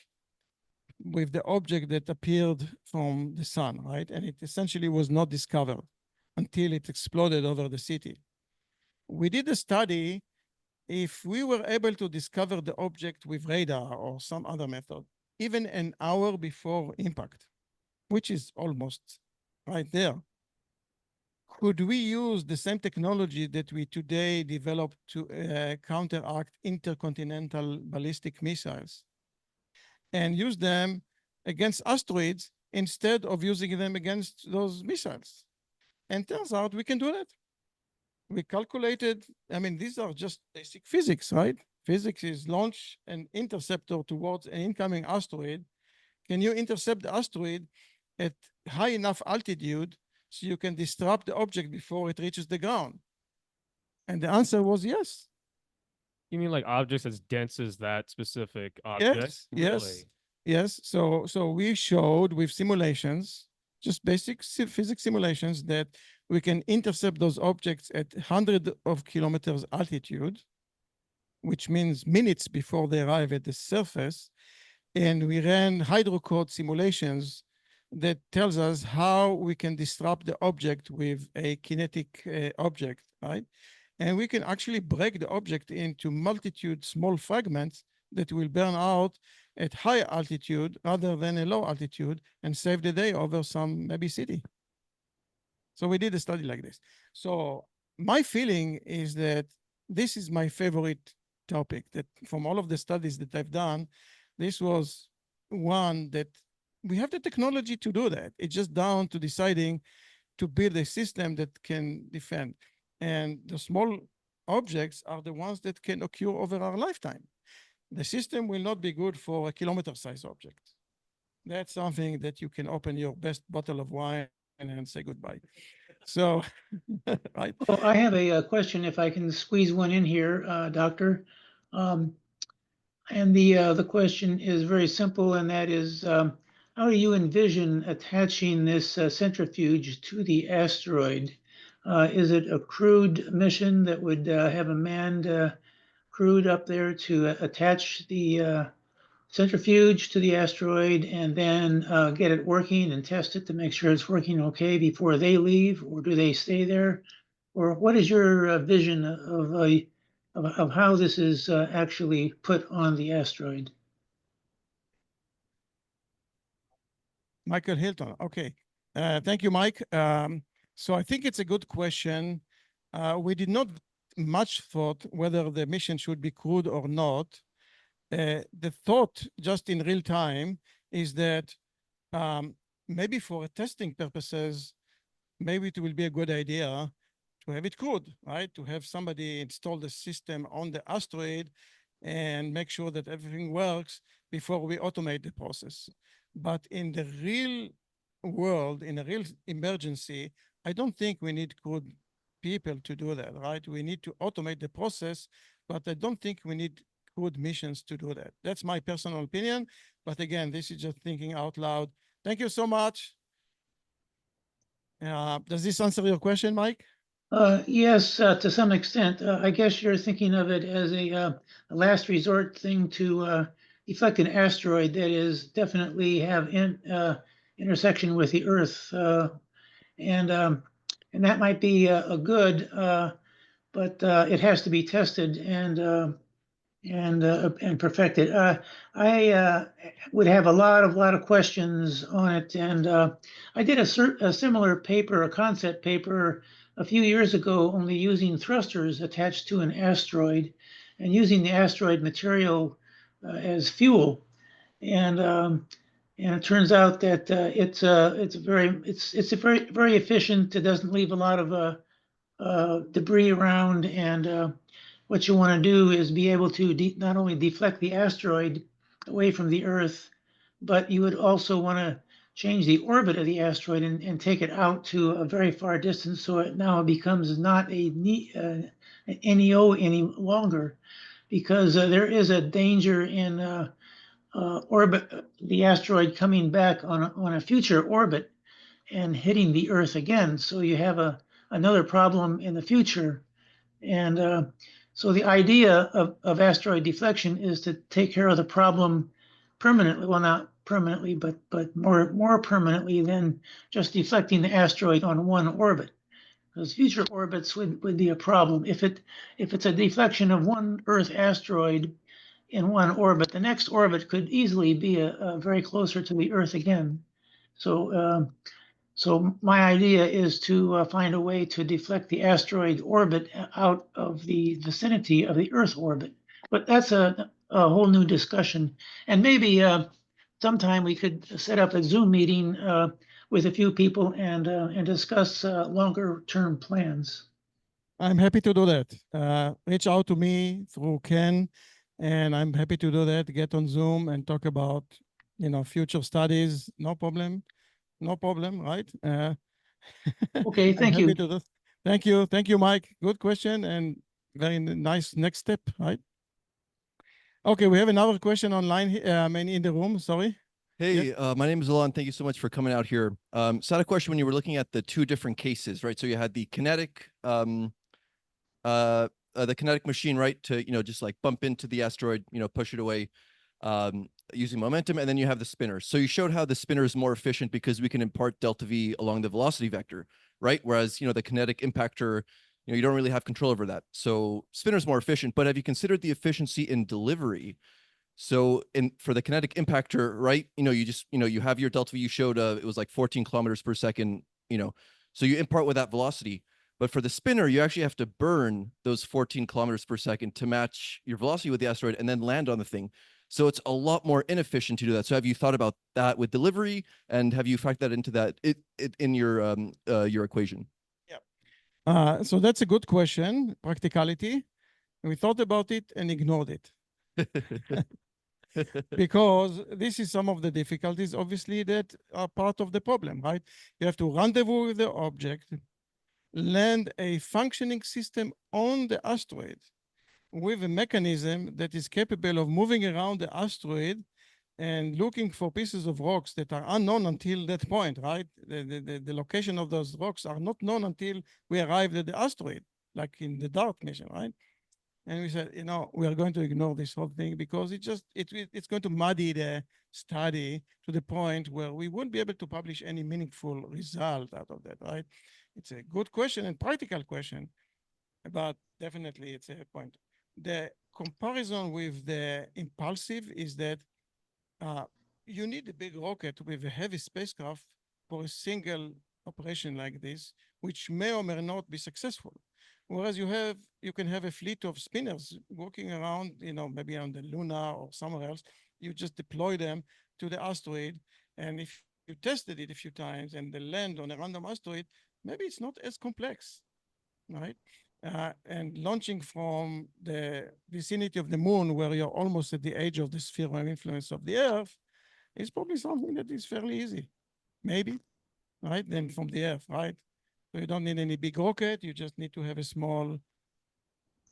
with the object that appeared from the sun, right? And it essentially was not discovered until it exploded over the city. We did a study. If we were able to discover the object with radar or some other method, even an hour before impact, which is almost right there, could we use the same technology that we today developed to counteract intercontinental ballistic missiles and use them against asteroids instead of using them against those missiles? And turns out we can do that. We calculated, these are just basic physics, right? Physics is launch an interceptor towards an incoming asteroid. Can you intercept the asteroid at high enough altitude so you can disrupt the object before it reaches the ground? And the answer was yes. You mean like objects as dense as that specific object? Yes. So we showed with simulations, just basic physics simulations, that we can intercept those objects at hundreds of kilometers altitude, which means minutes before they arrive at the surface. And we ran hydrocode simulations that tells us how we can disrupt the object with a kinetic object, right? And we can actually break the object into multitude small fragments that will burn out at high altitude rather than a low altitude and save the day over some maybe city. So we did a study like this. So my feeling is that this is my favorite topic, that from all of the studies that I've done, this was one that we have the technology to do that. It's just down to deciding to build a system that can defend. And the small objects are the ones that can occur over our lifetime. The system will not be good for a kilometer-sized object. That's something that you can open your best bottle of wine and say goodbye. So, right. Well, I have a question, if I can squeeze one in here, Doctor. And the question is very simple, and that is, how do you envision attaching this centrifuge to the asteroid? Is it a crewed mission that would have a manned crewed up there to attach the centrifuge to the asteroid and then get it working and test it to make sure it's working okay before they leave, or do they stay there? Or what is your vision of how this is actually put on the asteroid? Michael Hilton. Okay. Thank you, Mike. So I think it's a good question. We did not much thought whether the mission should be crewed or not. The thought just in real time is that maybe for testing purposes, maybe it will be a good idea to have it crewed, right? To have somebody install the system on the asteroid and make sure that everything works before we automate the process. But in the real world, in a real emergency, I don't think we need crewed people to do that, right? We need to automate the process, but I don't think we need crewed missions to do that. That's my personal opinion. But again, this is just thinking out loud. Thank you so much. Does this answer your question, Mike? Yes, to some extent. I guess you're thinking of it as a last resort thing to deflect an asteroid that is definitely have intersection with the Earth, and that might be a good, but it has to be tested and perfected. I would have a lot of questions on it, and I did a similar paper, a concept paper, a few years ago, only using thrusters attached to an asteroid, and using the asteroid material as fuel, and it turns out that it's very efficient. It doesn't leave a lot of debris around, and what you want to do is be able to not only deflect the asteroid away from the Earth, but you would also want to change the orbit of the asteroid and take it out to a very far distance, so it now becomes not an NEO any longer, because there is a danger in orbit, the asteroid coming back on a future orbit and hitting the Earth again. So you have another problem in the future. And so the idea of asteroid deflection is to take care of the problem permanently. Well, not permanently, but more permanently than just deflecting the asteroid on one orbit. Because future orbits would be a problem. If it's a deflection of one Earth asteroid in one orbit, the next orbit could easily be a very closer to the Earth again. So my idea is to find a way to deflect the asteroid orbit out of the vicinity of the Earth orbit. But that's a whole new discussion. And maybe sometime we could set up a Zoom meeting with a few people and discuss longer term plans. I'm happy to do that. Reach out to me through Ken, and I'm happy to do that. Get on Zoom and talk about, future studies. No problem. No problem, right? Okay, thank you. Thank you, Mike. Good question and very nice next step, right? Okay, we have another question online. In the room. Sorry. Hey, my name is Alon. Thank you so much for coming out here. So I had a question when you were looking at the two different cases, right? So you had the kinetic machine, right? To, just like bump into the asteroid, push it away using momentum. And then you have the spinner. So you showed how the spinner is more efficient because we can impart delta V along the velocity vector, right? Whereas, the kinetic impactor, you don't really have control over that. So spinner is more efficient, but have you considered the efficiency in delivery? So for the kinetic impactor, right, you have your delta V, you showed it was like 14 kilometers per second, so you impart with that velocity. But for the spinner, you actually have to burn those 14 kilometers per second to match your velocity with the asteroid and then land on the thing. So it's a lot more inefficient to do that. So have you thought about that with delivery, and have you factored that into that in your equation? Yeah. So that's a good question. Practicality. We thought about it and ignored it. Because this is some of the difficulties, obviously, that are part of the problem, right? You have to rendezvous with the object, land a functioning system on the asteroid with a mechanism that is capable of moving around the asteroid and looking for pieces of rocks that are unknown until that point, right? The location of those rocks are not known until we arrive at the asteroid, like in the DART mission, right? And we said, we are going to ignore this whole thing because it's going to muddy the study to the point where we won't be able to publish any meaningful result out of that, right? It's a good question and practical question, but definitely it's a point. The comparison with the impulsive is that you need a big rocket with a heavy spacecraft for a single operation like this, which may or may not be successful. Whereas you can have a fleet of spinners walking around, maybe on the Luna or somewhere else. You just deploy them to the asteroid, and if you tested it a few times and they land on a random asteroid, maybe it's not as complex, right? And launching from the vicinity of the moon, where you're almost at the edge of the sphere of influence of the Earth, is probably something that is fairly easy, maybe, right? Then from the Earth, right? So you don't need any big rocket. You just need to have a small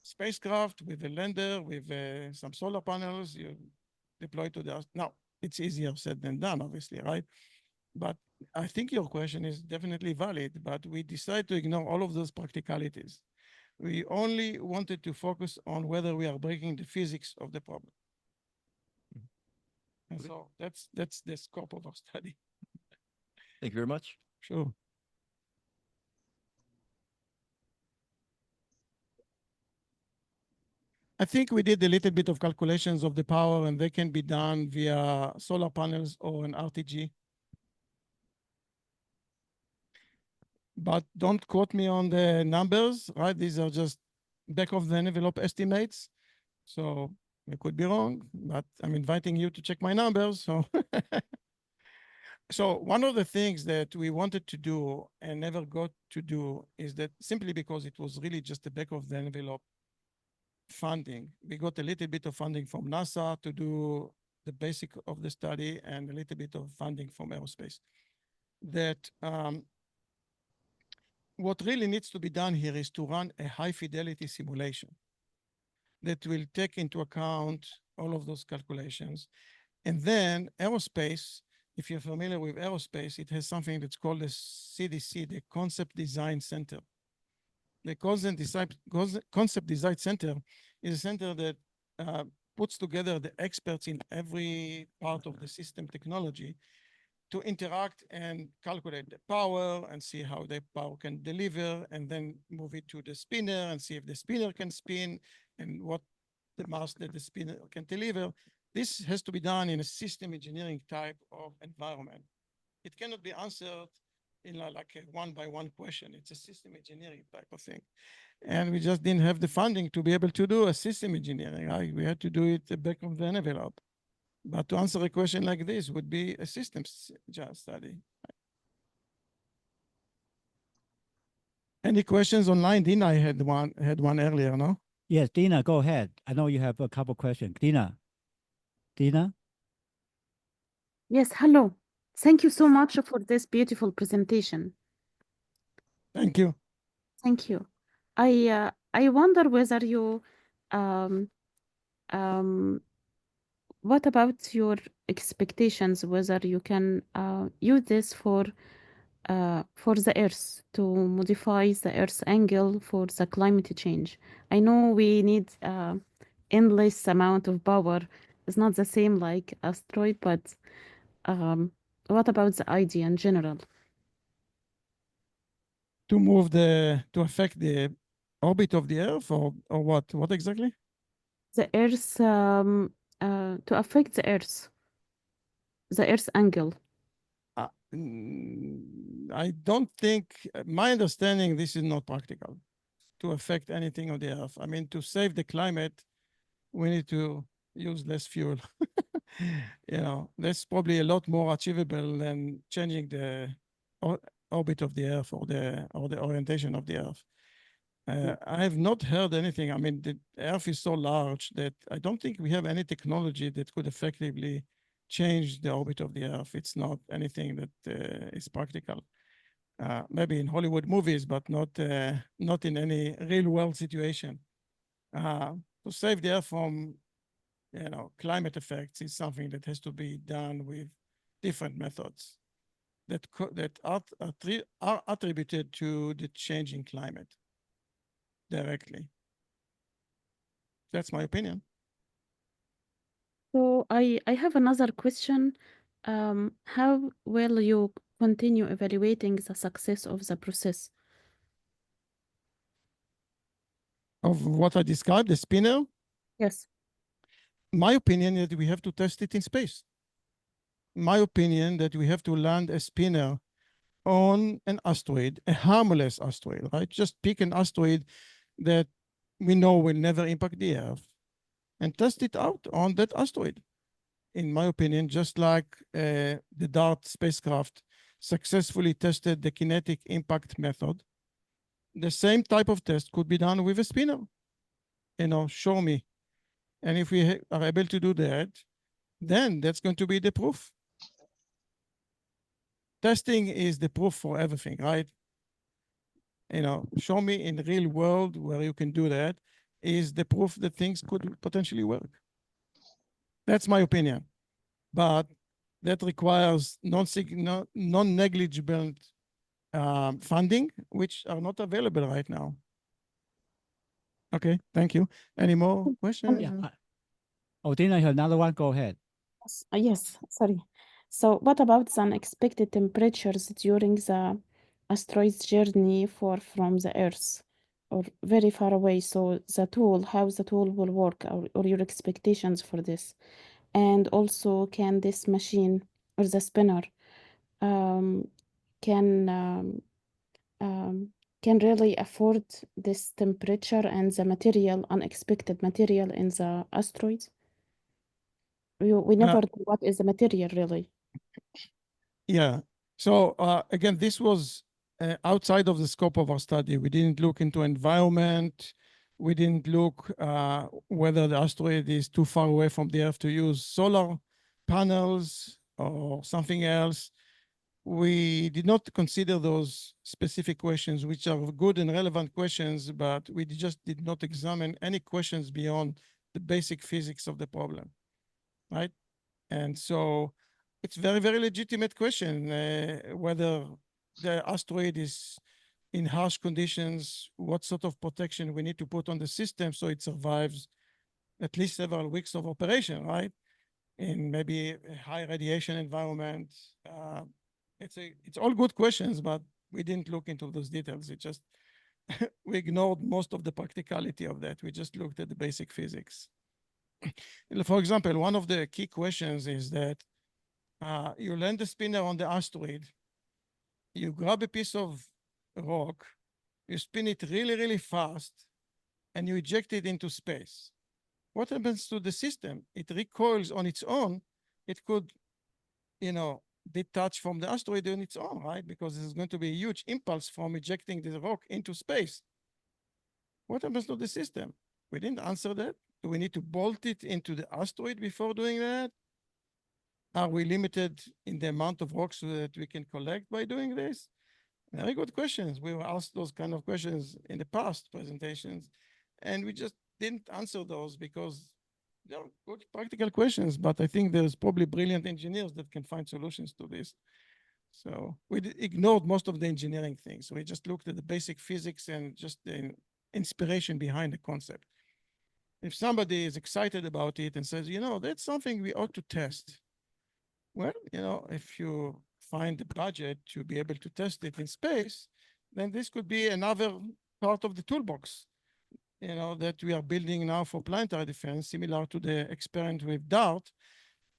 spacecraft with a lander, with some solar panels. You deploy to the Earth. Now, it's easier said than done, obviously, right? But I think your question is definitely valid, but we decided to ignore all of those practicalities. We only wanted to focus on whether we are breaking the physics of the problem. And so that's the scope of our study. Thank you very much. Sure. I think we did a little bit of calculations of the power, and they can be done via solar panels or an RTG. But don't quote me on the numbers, right? These are just back of the envelope estimates. So I could be wrong, but I'm inviting you to check my numbers. So, so one of the things that we wanted to do and never got to do is that simply because it was really just the back of the envelope funding. We got a little bit of funding from NASA to do the basic of the study and a little bit of funding from aerospace. That what really needs to be done here is to run a high fidelity simulation that will take into account all of those calculations. And then aerospace, if you're familiar with aerospace, it has something that's called the CDC, the Concept Design Center. The Concept Design Center is a center that puts together the experts in every part of the system technology to interact and calculate the power and see how the power can deliver, and then move it to the spinner and see if the spinner can spin and what the mass that the spinner can deliver. This has to be done in a system engineering type of environment. It cannot be answered in like a one-by-one question. It's a system engineering type of thing. And we just didn't have the funding to be able to do a system engineering, right? We had to do it back of the envelope. But to answer a question like this would be a systems study. Any questions online? Dina had one earlier, no? Yes, Dina, go ahead. I know you have a couple questions. Dina? Yes, hello. Thank you so much for this beautiful presentation. Thank you. Thank you. I wonder whether you what about your expectations, whether you can use this for the Earth to modify the Earth's angle for the climate change? I know we need endless amount of power. It's not the same like asteroid, but what about the idea in general? To affect the orbit of the Earth, or what? What exactly? The Earth, to affect the Earth's angle. I don't think, my understanding, this is not practical to affect anything on the Earth. I mean, to save the climate, we need to use less fuel. You know, that's probably a lot more achievable than changing the orbit of the Earth or the orientation of the Earth. I have not heard anything. I mean, the Earth is so large that I don't think we have any technology that could effectively change the orbit of the Earth. It's not anything that is practical. Maybe in Hollywood movies, but not in any real world situation. To save the Earth from, you know, climate effects is something that has to be done with different methods that are attributed to the changing climate directly. That's my opinion. So I have another question. How will you continue evaluating the success of the process? Of what I described, the spinner? Yes. My opinion is that we have to test it in space. My opinion that we have to land a spinner on an asteroid, a harmless asteroid, right? Just pick an asteroid that we know will never impact the Earth and test it out on that asteroid. In my opinion, just like the DART spacecraft successfully tested the kinetic impact method, the same type of test could be done with a spinner. You know, show me. And if we are able to do that, then that's going to be the proof. Testing is the proof for everything, right? You know, show me in the real world where you can do that is the proof that things could potentially work. That's my opinion. But that requires non-negligible funding, which are not available right now. Okay, thank you. Any more questions? Yeah. Oh, Dina, you have another one. Go ahead. Yes, sorry. So what about the unexpected temperatures during the asteroid's journey from the Earth or very far away? So how the tool will work or your expectations for this? And also, can this machine or the spinner um, can um, can really afford this temperature and the material, unexpected material in the asteroids? We never know what is the material really. Yeah. So again, this was outside of the scope of our study. We didn't look into environment. We didn't look whether the asteroid is too far away from the Earth to use solar panels or something else. We did not consider those specific questions, which are good and relevant questions, but we just did not examine any questions beyond the basic physics of the problem, right? And so it's very, very legitimate question whether the asteroid is in harsh conditions, what sort of protection we need to put on the system so it survives at least several weeks of operation, right? In maybe a high radiation environment. It's all good questions, but we didn't look into those details. It just, we ignored most of the practicality of that. We just looked at the basic physics. For example, one of the key questions is that you land the spinner on the asteroid, you grab a piece of rock, you spin it really, really fast, and you eject it into space. What happens to the system? It recoils on its own. It could, detach from the asteroid on its own, right? Because there's going to be a huge impulse from ejecting the rock into space. What happens to the system? We didn't answer that. Do we need to bolt it into the asteroid before doing that? Are we limited in the amount of rocks that we can collect by doing this? Very good questions. We were asked those kind of questions in the past presentations, and we just didn't answer those because they're good practical questions, but I think there's probably brilliant engineers that can find solutions to this. So we ignored most of the engineering things. We just looked at the basic physics and just the inspiration behind the concept. If somebody is excited about it and says, that's something we ought to test. Well, if you find the budget to be able to test it in space, then this could be another part of the toolbox, that we are building now for planetary defense, similar to the experiment with DART.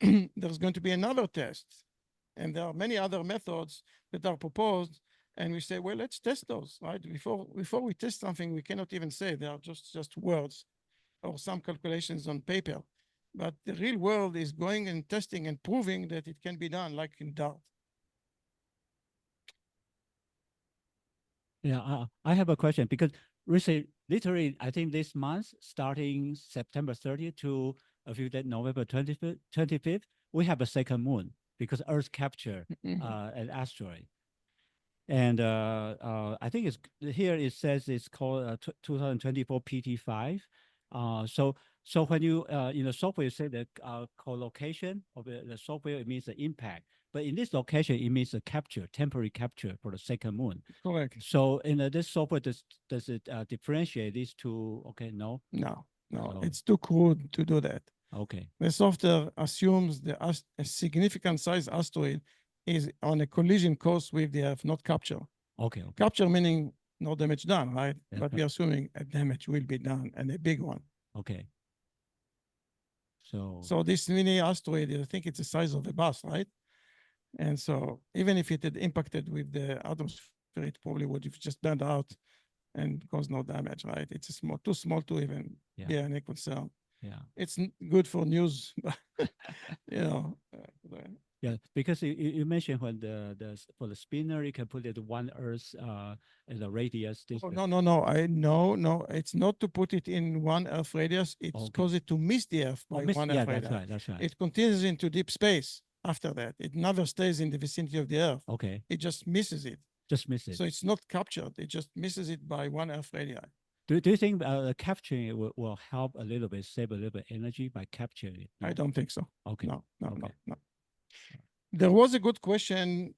There's going to be another test. And there are many other methods that are proposed. And we say, well, let's test those, right? Before we test something, we cannot even say they are just words or some calculations on paper. But the real world is going and testing and proving that it can be done, like in DART. Yeah, I have a question because recently, literally, I think this month, starting September 30th to a few days, November 25th, we have a second moon because Earth captured an asteroid. And I think here it says it's called 2024 PT5. So when you in the software you say the co-location of the software, it means the impact. But in this location, it means a capture, temporary capture for the second moon. Correct. So in this software, does it differentiate these two? Okay, no. No, So- it's too crude to do that. Okay. The software assumes a significant size asteroid is on a collision course with the Earth, not capture. Okay. Capture meaning no damage done, right? Yeah. But we are assuming a damage will be done, and a big one. Okay. So this mini asteroid, I think it's the size of a bus, right? And so even if it had impacted with the atmosphere, it probably would have just burned out and caused no damage, right? It's too small to even be any concern. Yeah. It's good for news, but Yeah, because you mentioned when for the spinner, you can put it one Earth as a radius. Oh, no. It's not to put it in one Earth radius. It's cause it to miss the Earth by one Earth radius. That's right. It continues into deep space after that. It never stays in the vicinity of the Earth. Okay. It just misses it. Just miss it. So it's not captured. It just misses it by one Earth radii. Do you think capturing it will help a little bit, save a little bit energy by capturing it? No? I don't think so. Okay. No. There was a good question.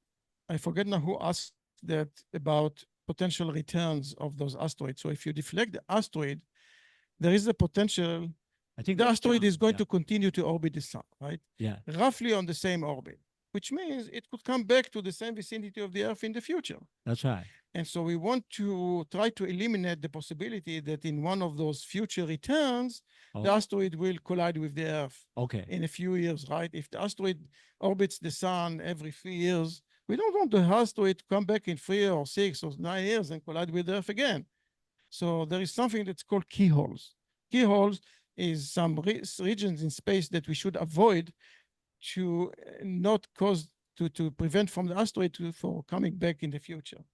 I forget now who asked that about potential returns of those asteroids. So if you deflect the asteroid, there is a potential. I think the that's asteroid John, is going yeah. to continue to orbit the sun, right? Yeah. Roughly on the same orbit, which means it could come back to the same vicinity of the Earth in the future. That's right. And so we want to try to eliminate the possibility that in one of those future returns, the Oh. asteroid will collide with the Earth Okay. in a few years, right? If the asteroid orbits the sun every 3 years, we don't want the asteroid to come back in 3 or 6 or 9 years and collide with the Earth again. So there is something that's called keyholes. Keyholes is some regions in space that we should avoid to not cause to prevent from the asteroid for coming back in the future,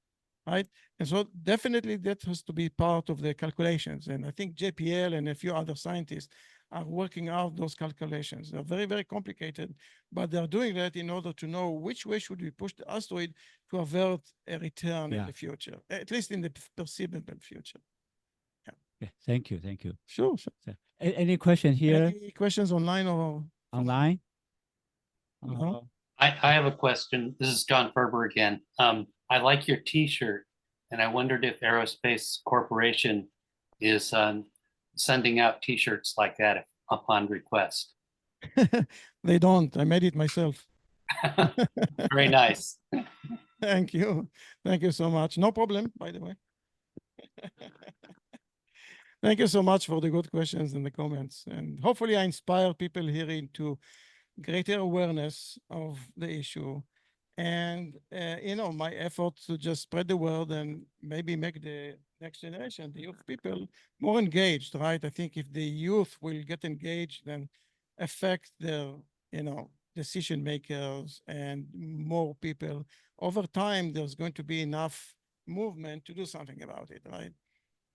right? And so definitely that has to be part of the calculations. And I think JPL and a few other scientists are working out those calculations. They're very, very complicated, but they're doing that in order to know which way should we push the asteroid to avert a return in the future, at least in the perceivable future. Yeah. Thank you. Thank you. Sure. Any question here? Any questions online or online? No? I have a question. This is John Ferber again. I like your T-shirt, and I wondered if Aerospace Corporation is sending out T-shirts like that upon request. They don't. I made it myself. Very nice. Thank you. Thank you so much. No problem, by the way. Thank you so much for the good questions and the comments. And hopefully I inspire people here into greater awareness of the issue. And, my effort to just spread the word and maybe make the next generation, the youth people, more engaged, right? I think if the youth will get engaged and affect their, decision makers and more people, over time, there's going to be enough movement to do something about it, right?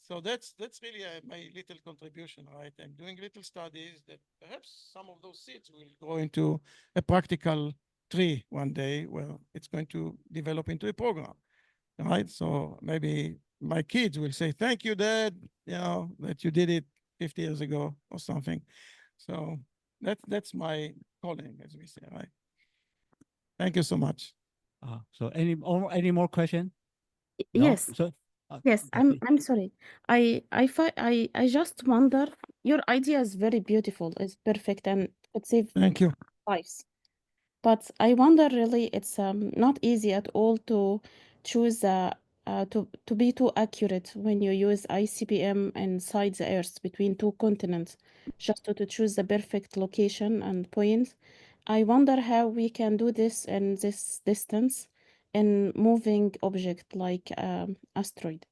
So that's really my little contribution, right? I'm doing little studies that perhaps some of those seeds will grow into a practical tree one day where it's going to develop into a program, right? So maybe my kids will say, thank you, Dad, that you did it 50 years ago or something. So that's my calling, as we say, right? Thank you so much. So any more question? Yes. So, Yes, I'm sorry. I just wonder, your idea is very beautiful, it's perfect, and it saves Thank you. lives. But I wonder really it's not easy at all to choose to be too accurate when you use ICBM inside the Earth between two continents, just to choose the perfect location and point. I wonder how we can do this in this distance in moving object like asteroid.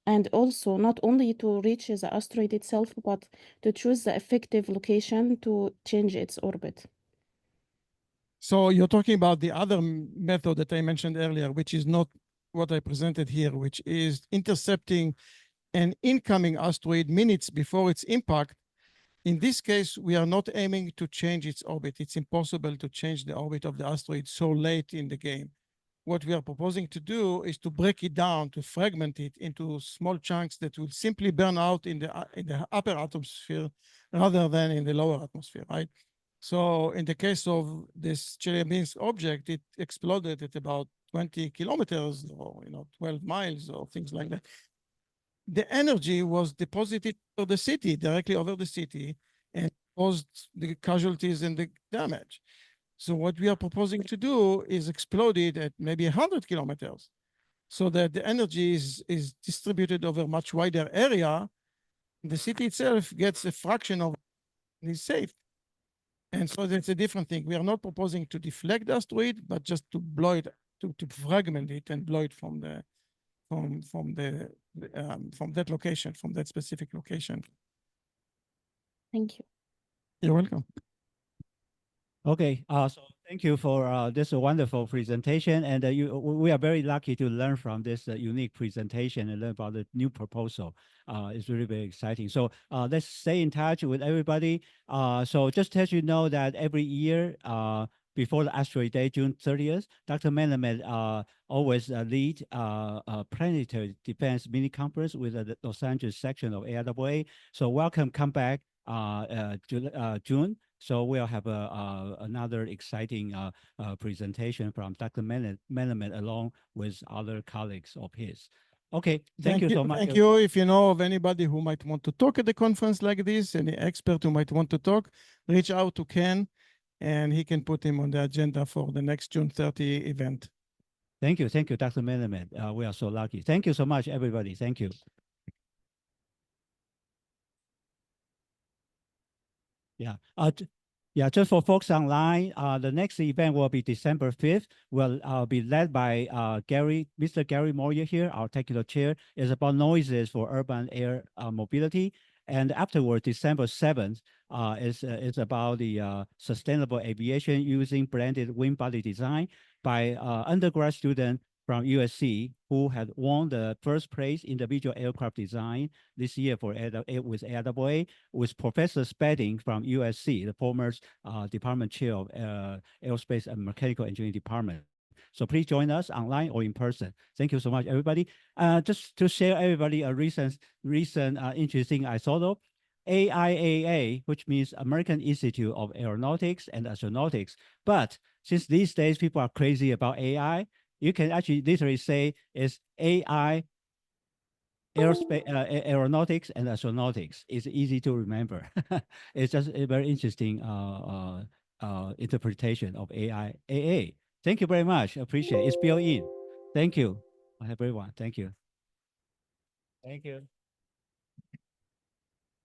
And also not only to reach the asteroid itself, but to choose the effective location to change its orbit. So you're talking about the other method that I mentioned earlier, which is not what I presented here, which is intercepting an incoming asteroid minutes before its impact. In this case, we are not aiming to change its orbit. It's impossible to change the orbit of the asteroid so late in the game. What we are proposing to do is to break it down, to fragment it into small chunks that will simply burn out in the upper atmosphere rather than in the lower atmosphere, right? So in the case of this Chelyabinsk object, it exploded at about 20 kilometers or 12 miles or things like that. The energy was deposited over the city, directly over the city, and caused the casualties and the damage. So what we are proposing to do is explode it at maybe 100 kilometers so that the energy is distributed over a much wider area. The city itself gets a fraction of it is safe. And so that's a different thing. We are not proposing to deflect the asteroid, but just to blow it, to fragment it and blow it from that location, from that specific location. Thank you. You're welcome. Okay, so thank you for this wonderful presentation, and we are very lucky to learn from this unique presentation and learn about the new proposal. It's really very exciting. So let's stay in touch with everybody. So just to let you know that every year before the Asteroid Day, June 30th, Dr. Melamed always lead a planetary defense mini conference with the Los Angeles section of AIAA. So welcome, come back June. So we'll have another exciting presentation from Dr. Melamed along with other colleagues of his. Okay, thank you so much. Thank you. If you know of anybody who might want to talk at the conference like this, any expert who might want to talk, reach out to Ken, and he can put him on the agenda for the next June 30 event. Thank you, Dr. Melamed. We are so lucky. Thank you so much, everybody. Thank you. Yeah. Just for folks online, the next event will be December 5th. Will be led by Mr. Gary Moyer here, our technical chair. It's about noises for urban air mobility. And afterward, December 7th, is about the sustainable aviation using blended wing body design by undergrad student from USC who had won the first place individual aircraft design this year for with AIAA, with Professor Spedding from USC, the former department chair of Aerospace and Mechanical Engineering Department. So please join us online or in person. Thank you so much, everybody. Just to share everybody a recent interesting I thought of. AIAA, which means American Institute of Aeronautics and Astronautics. But since these days people are crazy about AI, you can actually literally say it's AI, aeronautics and astronautics. It's easy to remember. It's just a very interesting interpretation of AIAA. Thank you very much. Appreciate it. It's built in. Thank you, everyone. Thank you. Thank you.